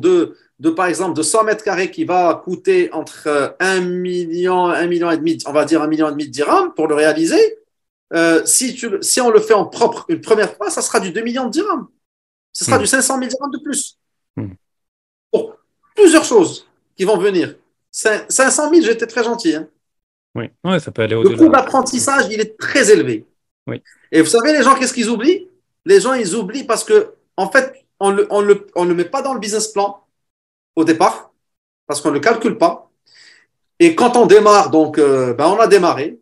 par exemple, de 100 mètres carrés qui va coûter entre 1 million et demi, on va dire 1,5 million de dirhams pour le réaliser. Si on le fait en propre une première fois, ça sera du 2 millions de dirhams. Ce sera Mhm. du 500 000 dirhams de plus. Mhm. Pour plusieurs choses qui vont venir. 500 000, j'étais très gentil. Hein. Oui, ouais, ça peut aller Le coût au-delà. d'apprentissage, il est très élevé. Oui. Et vous savez, les gens, qu'est-ce qu'ils oublient? Les gens, ils oublient parce que, en fait, on le met pas dans le business plan au départ, parce qu'on ne le calcule pas. Et quand on démarre, donc, on a démarré.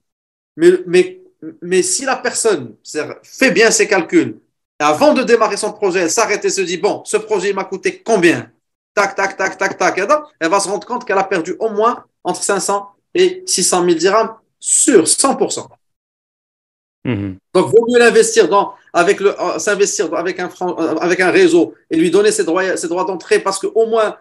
Mais, mais, mais si la personne fait bien ses calculs, et avant de démarrer son projet, elle s'arrête et se dit, bon, ce projet m'a coûté combien? Tac, tac, tac, tac, tac. Elle va se rendre compte qu'elle a perdu au moins entre 500 et 600 000 dirhams sur 100%. Mhm. Donc, vaut mieux s'investir avec un réseau et lui donner ses droits d'entrée parce au moins,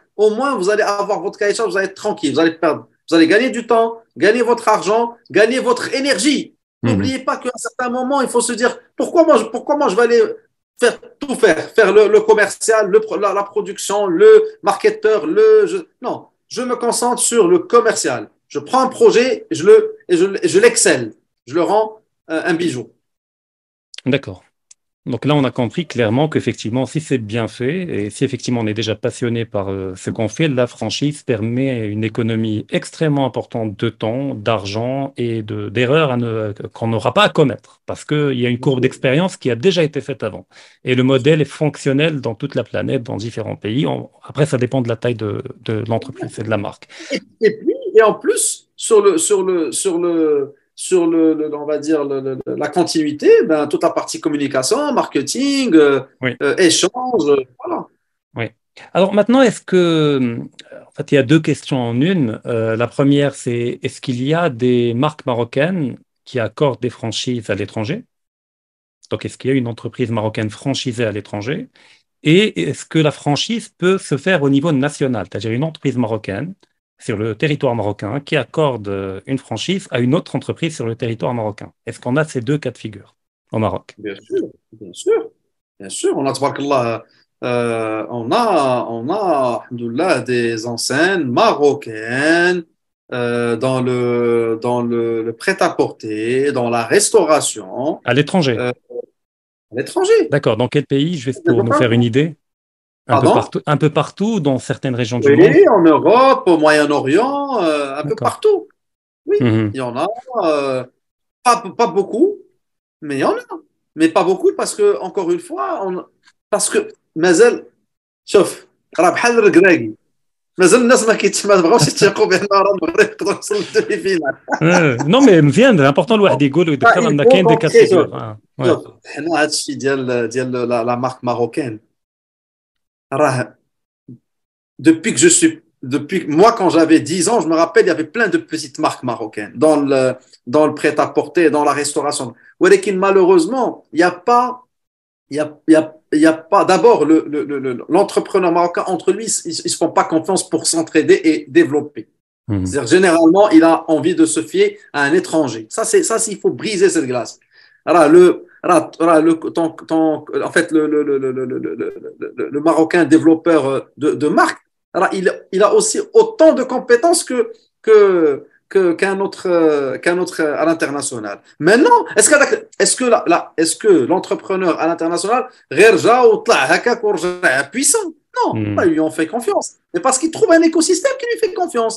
vous allez avoir votre cahier de charge, vous allez être tranquille, vous allez gagner du temps, gagner votre argent, gagner votre énergie. Mhm. N'oubliez pas qu'à un certain moment, il faut se dire pourquoi moi je vais aller faire le commercial, la production, le marketeur, non, je me concentre sur le commercial. Je prends un projet et je l'excelle. Je le rends un bijou. D'accord. Donc là, on a compris clairement qu'effectivement, si c'est bien fait et si effectivement on est déjà passionné par ce qu'on fait, la franchise permet une économie extrêmement importante de temps, d'argent et d'erreurs qu'on n'aura pas à commettre parce qu'il y a une courbe d'expérience qui a déjà été faite avant. Et le modèle est fonctionnel dans toute la planète, dans différents pays. Après, ça dépend de la taille de l'entreprise et de la marque. Et en plus, on va dire, la continuité, ben, toute la partie communication, marketing, Oui. échange, voilà. Oui. Alors maintenant, en fait, il y a deux questions en une. La première, c'est est-ce qu'il y a des marques marocaines qui accordent des franchises à l'étranger? Donc, est-ce qu'il y a une entreprise marocaine franchisée à l'étranger? Et est-ce que la franchise peut se faire au niveau national? C'est-à-dire une entreprise marocaine sur le territoire marocain qui accorde une franchise à une autre entreprise sur le territoire marocain. Est-ce qu'on a ces deux cas de figure au Maroc? Bien sûr, bien sûr, bien sûr. On a, alhamdoulilah, des enseignes marocaines le prêt-à-porter, dans la restauration, À l'étranger. à l'étranger. D'accord. Dans quel pays, juste pour nous faire une idée? Pardon? Un peu partout dans certaines régions du monde. Oui, en Europe, au Moyen-Orient, un peu D'accord. partout. Oui, Mhm. il y en a. Pas beaucoup, mais il y en a. Mais pas beaucoup parce que, encore une fois, parce que, مازال شوف راه بحال الركراكي مازال الناس ما بغاوش يتيقوا بان راه المغرب يقدر يوصل للدومي فينال. Non, mais مزيان l'important الواحد يقول ويذكر Il ان faut كاين دي كات compter. شوف فيغور ouais. شوف حنا هذا الشيء ديال لا مارك ماروكان راه depuis moi, quand j'avais 10 ans, je me rappelle, il y avait plein de petites marques marocaines dans le prêt-à-porter, dans la restauration. Malheureusement, il y a pas, d'abord, l'entrepreneur marocain, entre lui, ils ne se font pas confiance pour s'entraider et développer. Mhm. C'est-à-dire, généralement, il a envie de se fier à un étranger. Il faut briser cette glace. Alors, en fait, le Marocain développeur de marque, alors, il a aussi autant de compétences qu'un autre à l'international. Maintenant, est-ce que l'entrepreneur à l'international puissant? Non, Mhm. ils lui ont fait confiance. Mais parce qu'il trouve un écosystème qui lui fait confiance.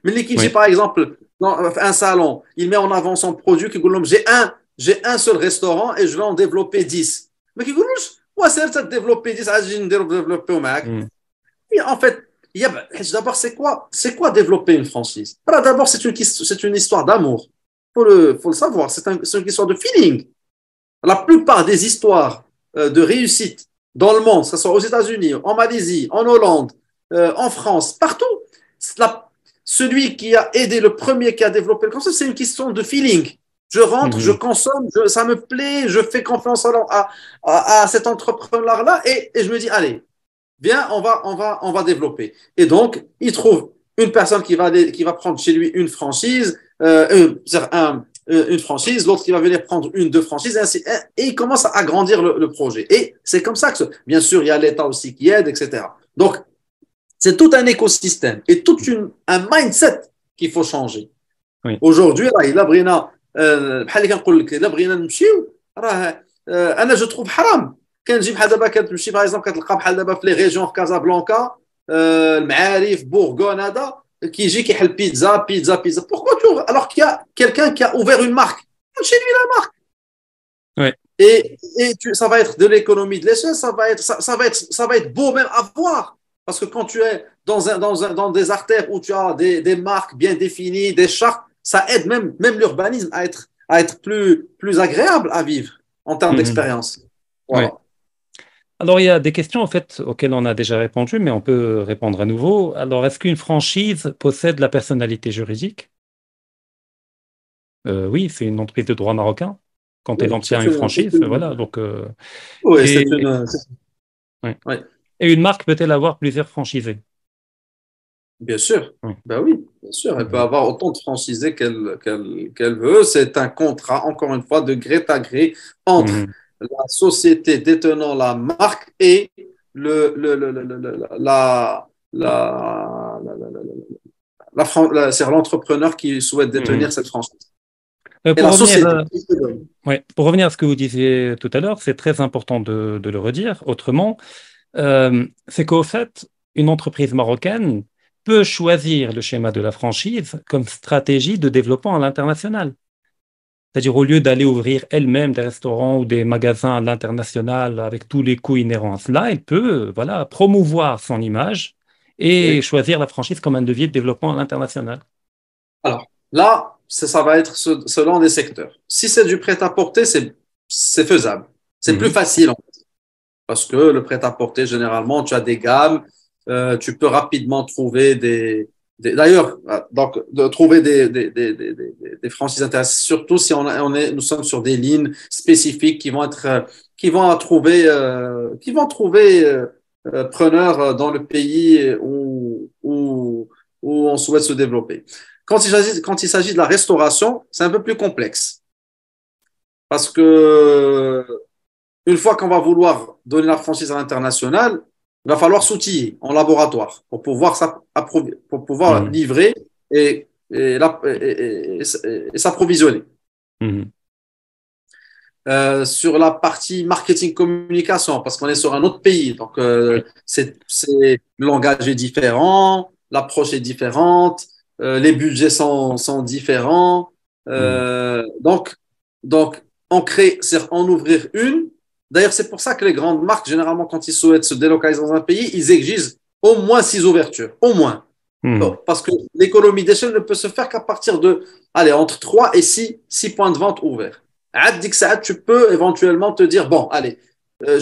Mais l'équipe, j'ai Oui. par exemple dans un salon, il met en avant son produit, qui dit j'ai un seul restaurant et je vais en développer 10. Mais qui dit, ouais, c'est développer 10, je vais développer au Mac. Mhm. Et en fait, d'abord, c'est quoi développer une franchise? Alors, d'abord, c'est une histoire d'amour. Faut le savoir. C'est une histoire de feeling. La plupart des histoires de réussite dans le monde, que ce soit aux États-Unis, en Malaisie, en Hollande, en France, partout, la, celui qui a aidé le premier qui a développé le concept, c'est une question de feeling. Je rentre, je Mhm. consomme, ça me plaît, je fais confiance à cet entrepreneur-là et je me dis, allez, viens, on va développer. Et donc, il trouve une personne qui va prendre chez lui une franchise, une franchise, l'autre qui va venir prendre deux franchises, et il commence à agrandir le projet. Et c'est comme ça que, bien sûr, il y a l'État aussi qui aide, etc. Donc, c'est tout un écosystème et un mindset qu'il faut changer. Oui. Aujourd'hui, là, il a Brina, بحال اللي كنقول لك الا بغينا نمشيو راه انا جو تروف حرام كنجي بحال دابا كتمشي باغ اكزومبل كتلقى بحال دابا في لي ريجيون في كازابلانكا المعارف بورغون هذا كيجي كيحل بيتزا بيتزا بيتزا بوركوا تو الوغ كيا كيلكان كي a ouvert une marque chez lui la marque Ouais. ça va être de l'économie de l'échelle, ça va être beau même à voir. Parce que quand tu es dans des artères où tu as des marques bien définies, des chartes, ça aide même l'urbanisme à être plus agréable à vivre en termes Mhm. d'expérience. Ouais. Voilà. Alors, il y a des questions en fait auxquelles on a déjà répondu, mais on peut répondre à nouveau. Alors, est-ce qu'une franchise possède la personnalité juridique? Oui, c'est une entreprise de droit marocain. Quand elle Oui, obtient une franchise, voilà. Donc, oui, et, ouais. oui, Et une marque peut-elle avoir plusieurs franchisés? bien sûr. Oui. Ben oui, bien sûr. Elle peut Mhm. avoir autant de franchisés qu'elle veut. C'est un contrat, encore une fois, de gré à gré entre Mhm. la société détenant la marque et c'est l'entrepreneur qui souhaite détenir Mhm. cette franchise. Et Pour la revenir, société qui se donne. ouais, pour revenir à ce que vous disiez tout à l'heure, c'est très important de le redire. Autrement, c'est qu'au fait, une entreprise marocaine peut choisir le schéma de la franchise comme stratégie de développement à l'international. C'est-à-dire, au lieu d'aller ouvrir elle-même des restaurants ou des magasins à l'international avec tous les coûts inhérents à cela, elle peut, voilà, promouvoir son image et Oui. choisir la franchise comme un levier de développement à l'international. Alors, là, ça va être selon des secteurs. Si c'est du prêt-à-porter, c'est faisable. C'est plus Mhm. facile. Parce que le prêt-à-porter, généralement, tu as des gammes, tu peux rapidement trouver d'ailleurs, donc, de trouver des franchises intéressantes, surtout si nous sommes sur des lignes spécifiques qui vont trouver preneurs dans le pays où on souhaite se développer. Quand il s'agit de la restauration, c'est un peu plus complexe parce que une fois qu'on va vouloir donner la franchise à l'international, il va falloir s'outiller en laboratoire pour pouvoir Mhm. livrer et s'approvisionner. Mhm. Sur la partie marketing communication, parce qu'on est sur un autre pays, donc Oui. le langage est différent, l'approche est différente, les budgets sont différents. Mhm. Donc, donc, c'est en ouvrir une. D'ailleurs, c'est pour ça que les grandes marques, généralement, quand ils souhaitent se délocaliser dans un pays, ils exigent au moins 6 ouvertures, au moins. Mhm. Bon, parce que l'économie d'échelle ne peut se faire qu'à partir de, allez, entre 3 et six points de vente ouverts. Tu peux éventuellement te dire, bon, allez,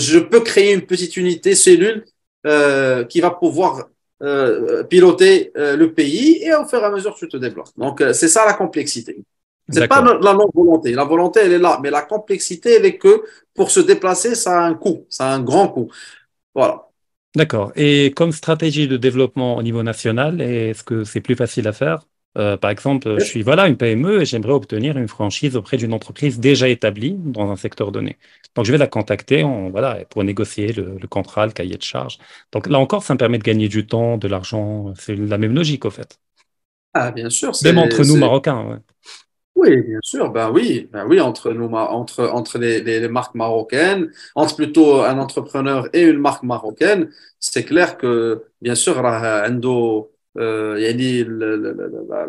je peux créer une petite unité cellule qui va pouvoir piloter le pays et au fur et à mesure, tu te développes. Donc, c'est ça la complexité. C'est pas D'accord. la non-volonté. La volonté, elle est là, mais la complexité, elle est que pour se déplacer, ça a un coût, ça a un grand coût. Voilà. D'accord. Et comme stratégie de développement au niveau national, est-ce que c'est plus facile à faire? Par exemple, je suis voilà une PME et j'aimerais obtenir une franchise auprès d'une entreprise déjà établie dans un secteur donné. Donc, je vais la contacter voilà, pour négocier le contrat, le cahier de charges. Donc, là encore, ça me permet de gagner du temps, de l'argent. C'est la même logique, au fait. Ah, bien sûr, Même entre nous, Marocains. Ouais. oui, bien sûr, ben oui, entre les marques marocaines, entre plutôt un entrepreneur et une marque marocaine, c'est clair que, bien sûr, Endo, يعني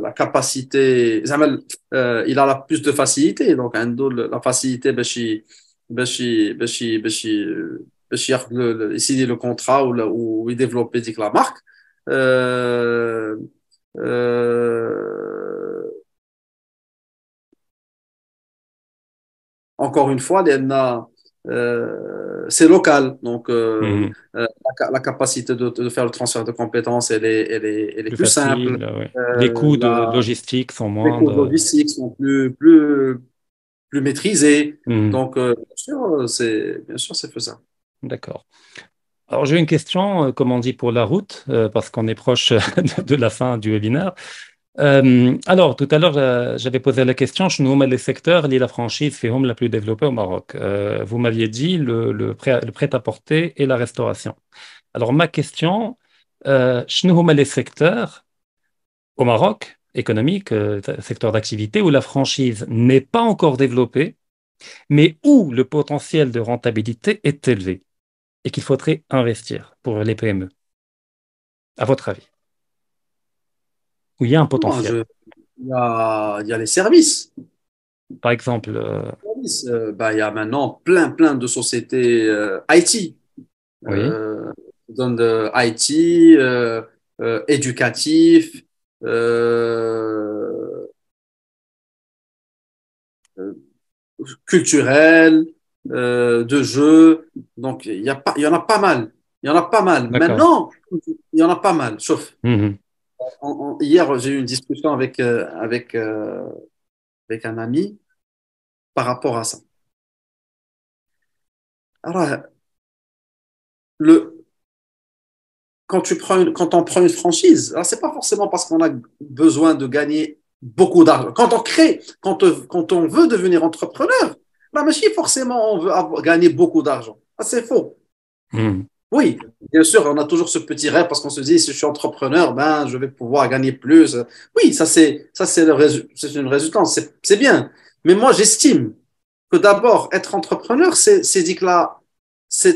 la capacité, il a la plus de facilité, donc Endo, la facilité, ياخذ يسيني le contrat ou يديفلوبي ديك la marque. Euh, euh, encore une fois, c'est local. Donc, Mhm. la capacité de faire le transfert de compétences, elle est Plus plus simple. facile, ouais. Les coûts de La, logistique sont les cours moindres. logistiques sont plus maîtrisés. Mhm. Donc, bien sûr, c'est faisable. D'accord. Alors, j'ai une question, comme on dit, pour la route, parce qu'on est proche de la fin du webinaire. Alors, tout à l'heure, j'avais posé la question, je nous les secteurs, la franchise fait la plus développée au Maroc. Vous m'aviez dit le prêt-à-porter et la restauration. Alors, ma question, les secteurs au Maroc économique, secteur d'activité où la franchise n'est pas encore développée, mais où le potentiel de rentabilité est élevé et qu'il faudrait investir pour les PME, à votre avis, où il y a un Non, potentiel. il y a les services. Par exemple, Bah, il y a maintenant plein de sociétés IT. oui, Euh, Dans de IT, éducatif, euh, euh, culturel, de jeux. Donc, il y en a pas mal. Il y en a pas mal. d'accord. Maintenant, il y en a pas mal. Sauf, Mhm. hier, j'ai eu une discussion avec un ami par rapport à ça. Alors, le, quand on prend une franchise, alors c'est pas forcément parce qu'on a besoin de gagner beaucoup d'argent. Quand on veut devenir entrepreneur, bah, mais si forcément on veut gagner beaucoup d'argent. Ah, c'est faux. Mhm. Oui, bien sûr, on a toujours ce petit rêve parce qu'on se dit, si je suis entrepreneur, ben, je vais pouvoir gagner plus. Oui, c'est une résultante, c'est bien. Mais moi, j'estime que d'abord, être entrepreneur, c'est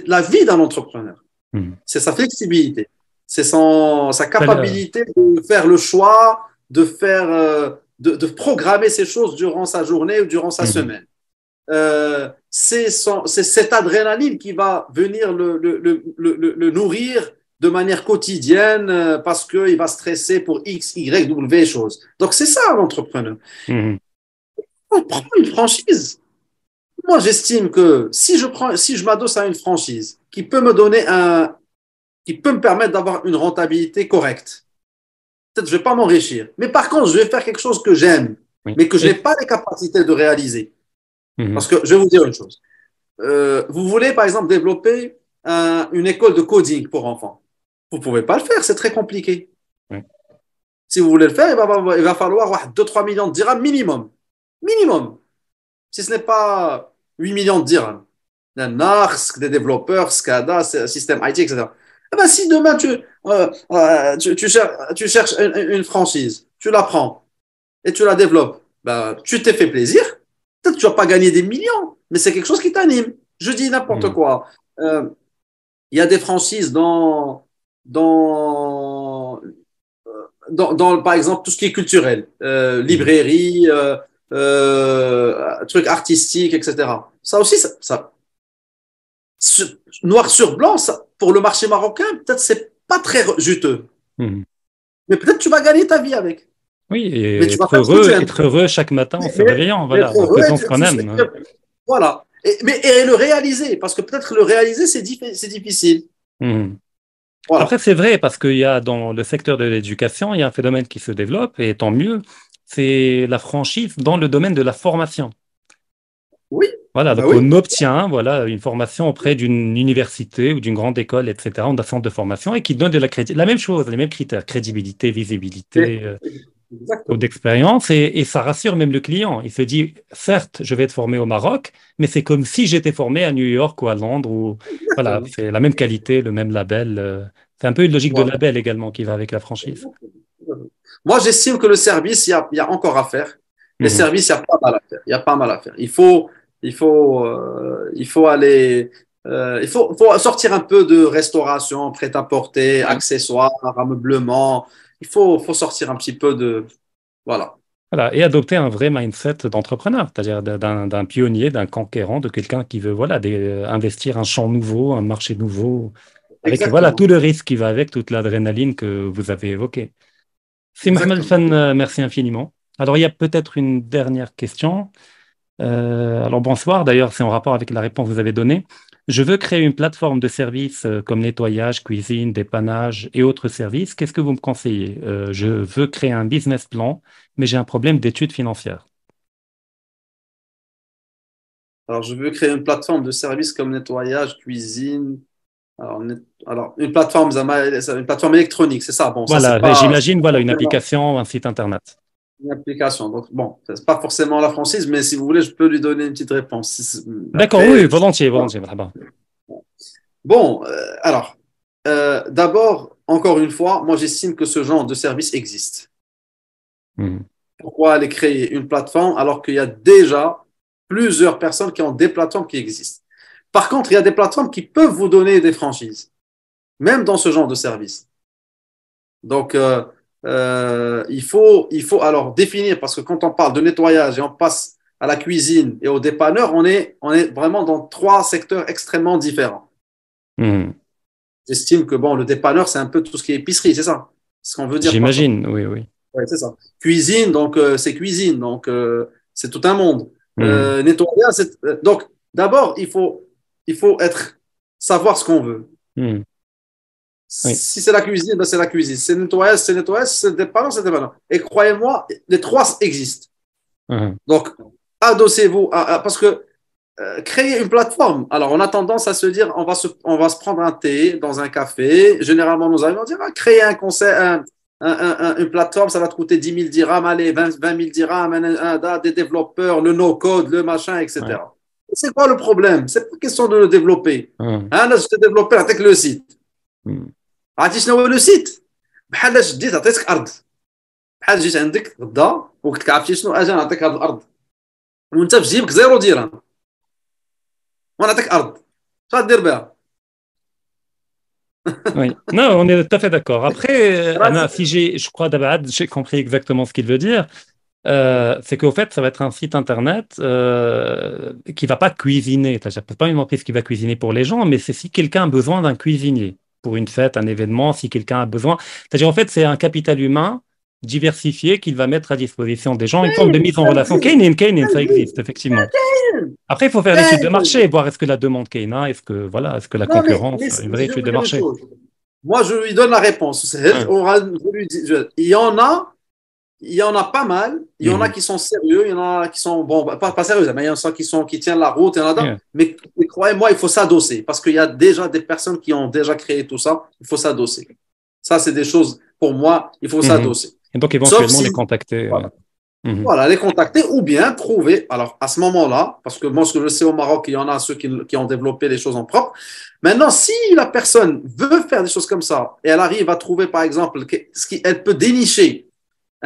la vie d'un entrepreneur. Mhm. C'est sa flexibilité, sa Celle- capacité de faire le choix, de programmer ses choses durant sa journée ou durant sa Mhm. semaine. C'est cette adrénaline qui va venir le nourrir de manière quotidienne parce qu'il va stresser pour X, Y, W choses. Donc, c'est ça l'entrepreneur. Mhm. On prend une franchise. Moi, j'estime que si je m'adosse à une franchise qui peut me permettre d'avoir une rentabilité correcte, peut-être je ne vais pas m'enrichir. Mais par contre, je vais faire quelque chose que j'aime, Oui. mais que je n'ai Et- pas les capacités de réaliser. Mhm. Parce que je vais vous dire une chose. Vous voulez, par exemple, développer une école de coding pour enfants. Vous ne pouvez pas le faire, c'est très compliqué. Oui. Si vous voulez le faire, il va falloir 2-3 millions de dirhams minimum. Minimum. Si ce n'est pas 8 millions de dirhams. Un NARS, des développeurs, SCADA, système IT, etc. Eh ben, si demain tu cherches une franchise, tu la prends et tu la développes, ben, tu t'es fait plaisir. Peut-être que tu vas pas gagner des millions, mais c'est quelque chose qui t'anime. Je dis n'importe Mhm. quoi. Euh, Il y a des franchises dans, par exemple, tout ce qui est culturel, Mhm. librairie, trucs artistiques, etc. Ça aussi, sur- noir sur blanc, pour le marché marocain, peut-être c'est pas très juteux. Mhm. Mais peut-être tu vas gagner ta vie avec. Oui, Mais et tu vas faire ce que tu aimes. être heureux chaque matin en se Mais, réveillant, mais voilà, être en heureux, faisant ce qu'on aime. voilà. Et le réaliser, parce que peut-être le réaliser, c'est difficile. Mhm. Après, Voilà. c'est vrai, parce qu'il y a dans le secteur de l'éducation, il y a un phénomène qui se développe, et tant mieux, c'est la franchise dans le domaine de la formation. Oui, Voilà, ben donc oui, on obtient voilà, une formation auprès d'une université ou d'une grande école, etc., un centre de formation, et qui donne de la même chose, les mêmes critères, crédibilité, c'est- visibilité, taux exactement. d'expérience, et ça rassure même le client. Il se dit, certes, je vais être formé au Maroc, mais c'est comme si j'étais formé à New York ou à Londres, ou voilà, Exactement. c'est la même qualité, le même label. C'est un peu une logique de Voilà. label également qui va avec la franchise. Moi, j'estime que le service, il y a encore à faire. Les Mhm. services, il y a pas mal à faire. Il y a pas mal à faire. Il faut aller, faut sortir un peu de restauration, prêt-à-porter, accessoires, ameublement. Faut sortir un petit peu de, voilà. Voilà, et adopter un vrai mindset d'entrepreneur, c'est-à-dire d'un pionnier, d'un conquérant, de quelqu'un qui veut voilà, investir un champ nouveau, un marché nouveau, avec voilà, tout Exactement. le risque qui va avec, toute l'adrénaline que vous avez évoquée. Si Mohamed Exactement. Fan, merci infiniment. Alors, il y a peut-être une dernière question. Alors, bonsoir. D'ailleurs, c'est en rapport avec la réponse que vous avez donnée. Je veux créer une plateforme de services comme nettoyage, cuisine, dépannage et autres services. Qu'est-ce que vous me conseillez? Je veux créer un business plan, mais j'ai un problème d'études financières. Alors, je veux créer une plateforme de services comme nettoyage, cuisine. Alors, une plateforme, une plateforme électronique, c'est ça. Bon, ça, Voilà, c'est pas j'imagine, voilà, une forcément application, un site internet. une application. Donc, bon, c'est pas forcément la franchise, mais si vous voulez, je peux lui donner une petite réponse. D'accord, oui, Après, volontiers, volontiers. Marhaba. bon, d'abord, encore une fois, moi, j'estime que ce genre de service existe. Mhm. Pourquoi aller créer une plateforme alors qu'il y a déjà plusieurs personnes qui ont des plateformes qui existent? Par contre, il y a des plateformes qui peuvent vous donner des franchises, même dans ce genre de service. Donc, il faut alors définir, parce que quand on parle de nettoyage et on passe à la cuisine et au dépanneur, on est vraiment dans trois secteurs extrêmement différents. Mhm. J'estime que bon, le dépanneur, c'est un peu tout ce qui est épicerie, c'est ça? C'est ce qu'on veut dire par ça. J'imagine, oui, oui. Ouais, c'est ça. Cuisine, donc c'est cuisine, donc c'est tout un monde. Mhm. Nettoyage, donc d'abord, il faut savoir ce qu'on veut. Mhm. Oui. Si c'est la cuisine, ben c'est la cuisine. Si c'est le nettoyage, c'est le nettoyage. Si c'est le dépanneur, c'est le dépanneur. Et croyez-moi, les trois existent. Mhm. Donc, adossez-vous parce que créer une plateforme. Alors, on a tendance à se dire, on va se prendre un thé dans un café. Généralement, nos amis vont dire, ah, créer un conseil, une plateforme, ça va te coûter 10 000 dirhams, allez, 20 000 dirhams, des développeurs, le no-code, le machin, Ouais. etc. C'est quoi le problème? C'est pas question de le développer. Mhm. Hein, là, je te développé avec le site. Mhm. عرفتي شنو هو لو سيت؟ بحال شديت عطيتك ارض، بحال جيت عندك غدا وقلت لك عرفتي شنو اجي نعطيك هذه الارض وانت في جيبك زيرو درهم ونعطيك ارض، اش غدير بها؟ Oui. Non, on est tout à fait d'accord. Après, Anna, si je crois d'abord, j'ai compris exactement ce qu'il veut dire. C'est qu'au fait, ça va être un site internet qui va pas cuisiner. C'est-à-dire, c'est pas une entreprise qui va cuisiner pour les gens, mais c'est si quelqu'un a besoin d'un cuisinier pour une fête, un événement, si quelqu'un a besoin. C'est-à-dire, en fait, c'est un capital humain diversifié qu'il va mettre à disposition des gens, une forme de mise en relation. Kainin, ça existe, effectivement. Après, il faut faire l'étude de marché, voir est-ce que la demande Kaina, est-ce que la Non, concurrence, mais une je vraie vais vous étude de dire une marché. chose. Moi, je lui donne la réponse. Hein. Il y en a, il y en a pas mal. Il y en a Mhm. qui sont sérieux, il y en a qui sont, bon, pas sérieux, mais il y en a qui tiennent la route, il y en a d'autres. Yeah. Mais croyez-moi, il faut s'adosser parce qu'il y a déjà des personnes qui ont déjà créé tout ça. Il faut s'adosser. Ça, c'est des choses, pour moi, il faut Mhm. s'adosser. Et donc, Sauf éventuellement, les si, contacter. voilà. Mhm. Voilà, les contacter ou bien trouver. Alors, à ce moment-là, parce que moi, ce que je sais au Maroc, il y en a ceux qui ont développé les choses en propre. Maintenant, si la personne veut faire des choses comme ça et elle arrive à trouver, par exemple, elle peut dénicher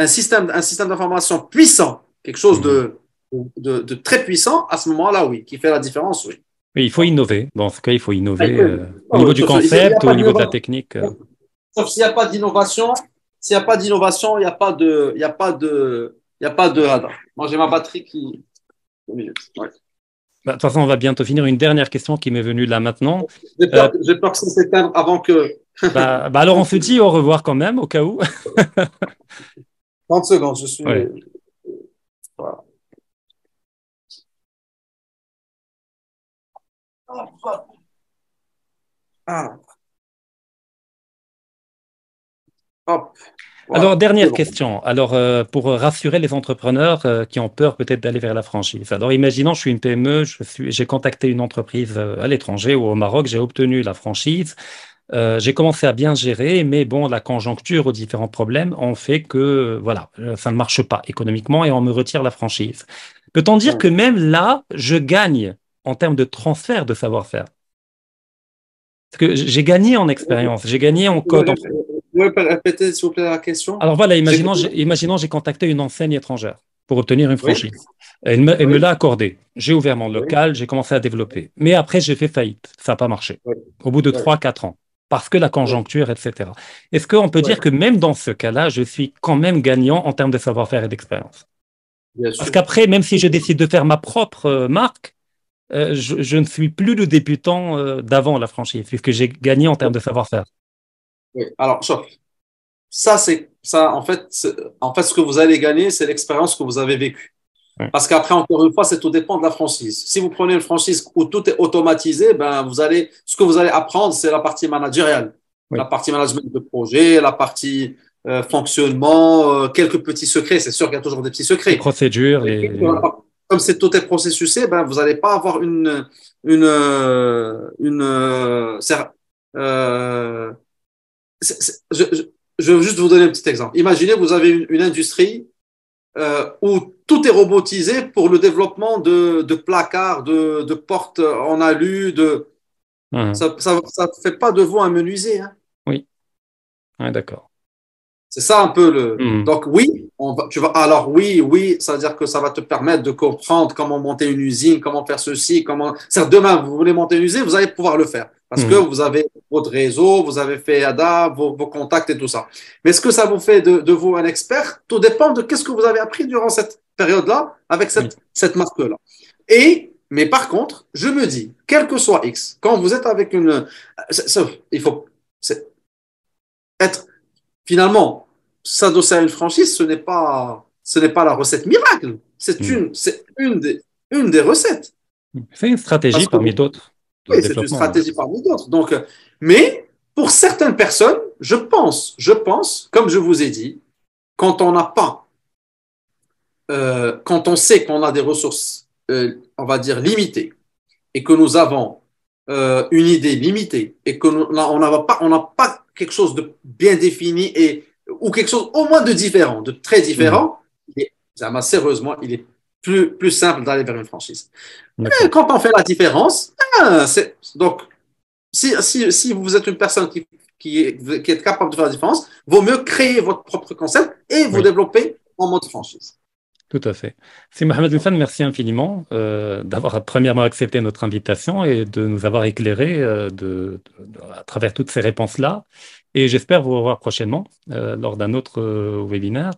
un système d'information puissant, quelque chose Mhm. de très puissant, à ce moment-là, oui, qui fait la différence, oui. Oui, il faut innover. Dans ce cas, il faut Ah, il innover faut- au ah niveau oui, du il y a concept ou pas au niveau de la d'innovation. technique. Sauf s'il n'y a pas d'innovation, s'il n'y a pas d'innovation, il n'y a pas de, il y a pas de, il y a pas de radar. Moi, j'ai ma batterie qui. 2 minutes. Ouais. Bah, de toute façon, on va bientôt finir. Une dernière question qui m'est venue là maintenant. Euh, J'ai peur que ça s'éteigne avant que. alors, on se dit au revoir quand même, au cas où. 30 secondes, je suis. Ouais. Voilà. Ah, hop, Alors, voilà, c'est dernière bon. question. Alors, pour rassurer les entrepreneurs qui ont peur peut-être d'aller vers la franchise. Alors, imaginons, je suis une PME, j'ai contacté une entreprise à l'étranger ou au Maroc, j'ai obtenu la franchise. J'ai commencé à bien gérer, mais bon, la conjoncture aux différents problèmes ont fait que, voilà, ça ne marche pas économiquement et on me retire la franchise. Peut-on dire que Hum. même là, je gagne en termes de transfert de savoir-faire? Parce que j'ai gagné en expérience, j'ai gagné en code. Vous pouvez répéter, s'il vous plaît, la question? Alors voilà, J'ai. imaginons j'ai contacté une enseigne étrangère pour obtenir une Oui, franchise. Elle me oui, l'a accordé. J'ai ouvert mon oui, local, j'ai commencé à développer. Mais après, j'ai fait faillite. Ça n'a pas marché. oui, Au bout de oui, 3 4 ans. Parce que la oui, conjoncture, etc. Est-ce qu'on peut dire oui, que même dans ce cas-là, je suis quand même gagnant en termes de savoir-faire et d'expérience? bien Parce sûr. qu'après, même si je décide de faire ma propre marque, je ne suis plus le débutant d'avant la franchise, puisque j'ai gagné en termes de savoir-faire. Oui. Alors, sauf, ça, c'est ça, en fait, ce que vous allez gagner, c'est l'expérience que vous avez vécue. Ouais. Parce qu'après, encore une fois, c'est tout dépend de la franchise. Si vous prenez une franchise où tout est automatisé, ben, ce que vous allez apprendre, c'est la partie managériale, la Oui. partie management de projet, la partie fonctionnement, quelques petits secrets. C'est sûr qu'il y a toujours des petits Les secrets. procédures, Comme c'est tout est processusé, ben, vous n'allez pas avoir une euh, je veux juste vous donner un petit exemple. Imaginez, vous avez une industrie où tout est robotisé pour le développement de placards, de portes en alu. Hein. Ça fait pas de vous un menuisier. Hein. Oui, ouais, d'accord. C'est ça un peu le. Mhm. Donc oui, alors oui, ça veut dire que ça va te permettre de comprendre comment monter une usine, comment faire ceci, comment. C'est-à-dire, demain, vous voulez monter une usine, vous allez pouvoir le faire parce que Mhm. vous avez votre réseau, vous avez fait ADA, vos contacts et tout ça. Mais est-ce que ça vous fait de vous un expert? Tout dépend de qu'est-ce que vous avez appris durant cette période-là avec Oui, cette marque-là. Mais par contre, je me dis, quel que soit X, quand vous êtes avec il faut être finalement, s'adosser à une franchise, ce n'est pas la recette miracle. mhm. C'est une des recettes. C'est une stratégie Parce que parmi d'autres de oui, c'est une développement. stratégie parmi d'autres. Donc, mais pour certaines personnes, comme je vous ai dit, quand on n'a pas, quand on sait qu'on a des ressources, on va dire limitées, et que nous avons une idée limitée, et que on n'a pas quelque chose de bien défini ou quelque chose au moins de différent, de très Mhm. différent, sérieusement, il est plus simple d'aller vers une franchise. Et D'accord. quand on fait la différence, donc si vous êtes une personne qui est capable de faire la différence, vaut mieux créer votre propre concept et vous Oui. développer en mode franchise. Tout à fait. C'est Mohamed Elfan, merci infiniment d'avoir premièrement accepté notre invitation et de nous avoir éclairé à travers toutes ces réponses-là. Et j'espère vous revoir prochainement lors d'un autre webinaire.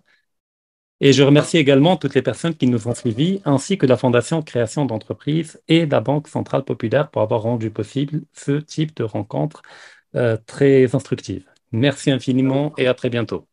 Et je remercie également toutes les personnes qui nous ont suivis, ainsi que la Fondation Création d'entreprises et la Banque Centrale Populaire pour avoir rendu possible ce type de rencontre très instructive. Merci infiniment et à très bientôt.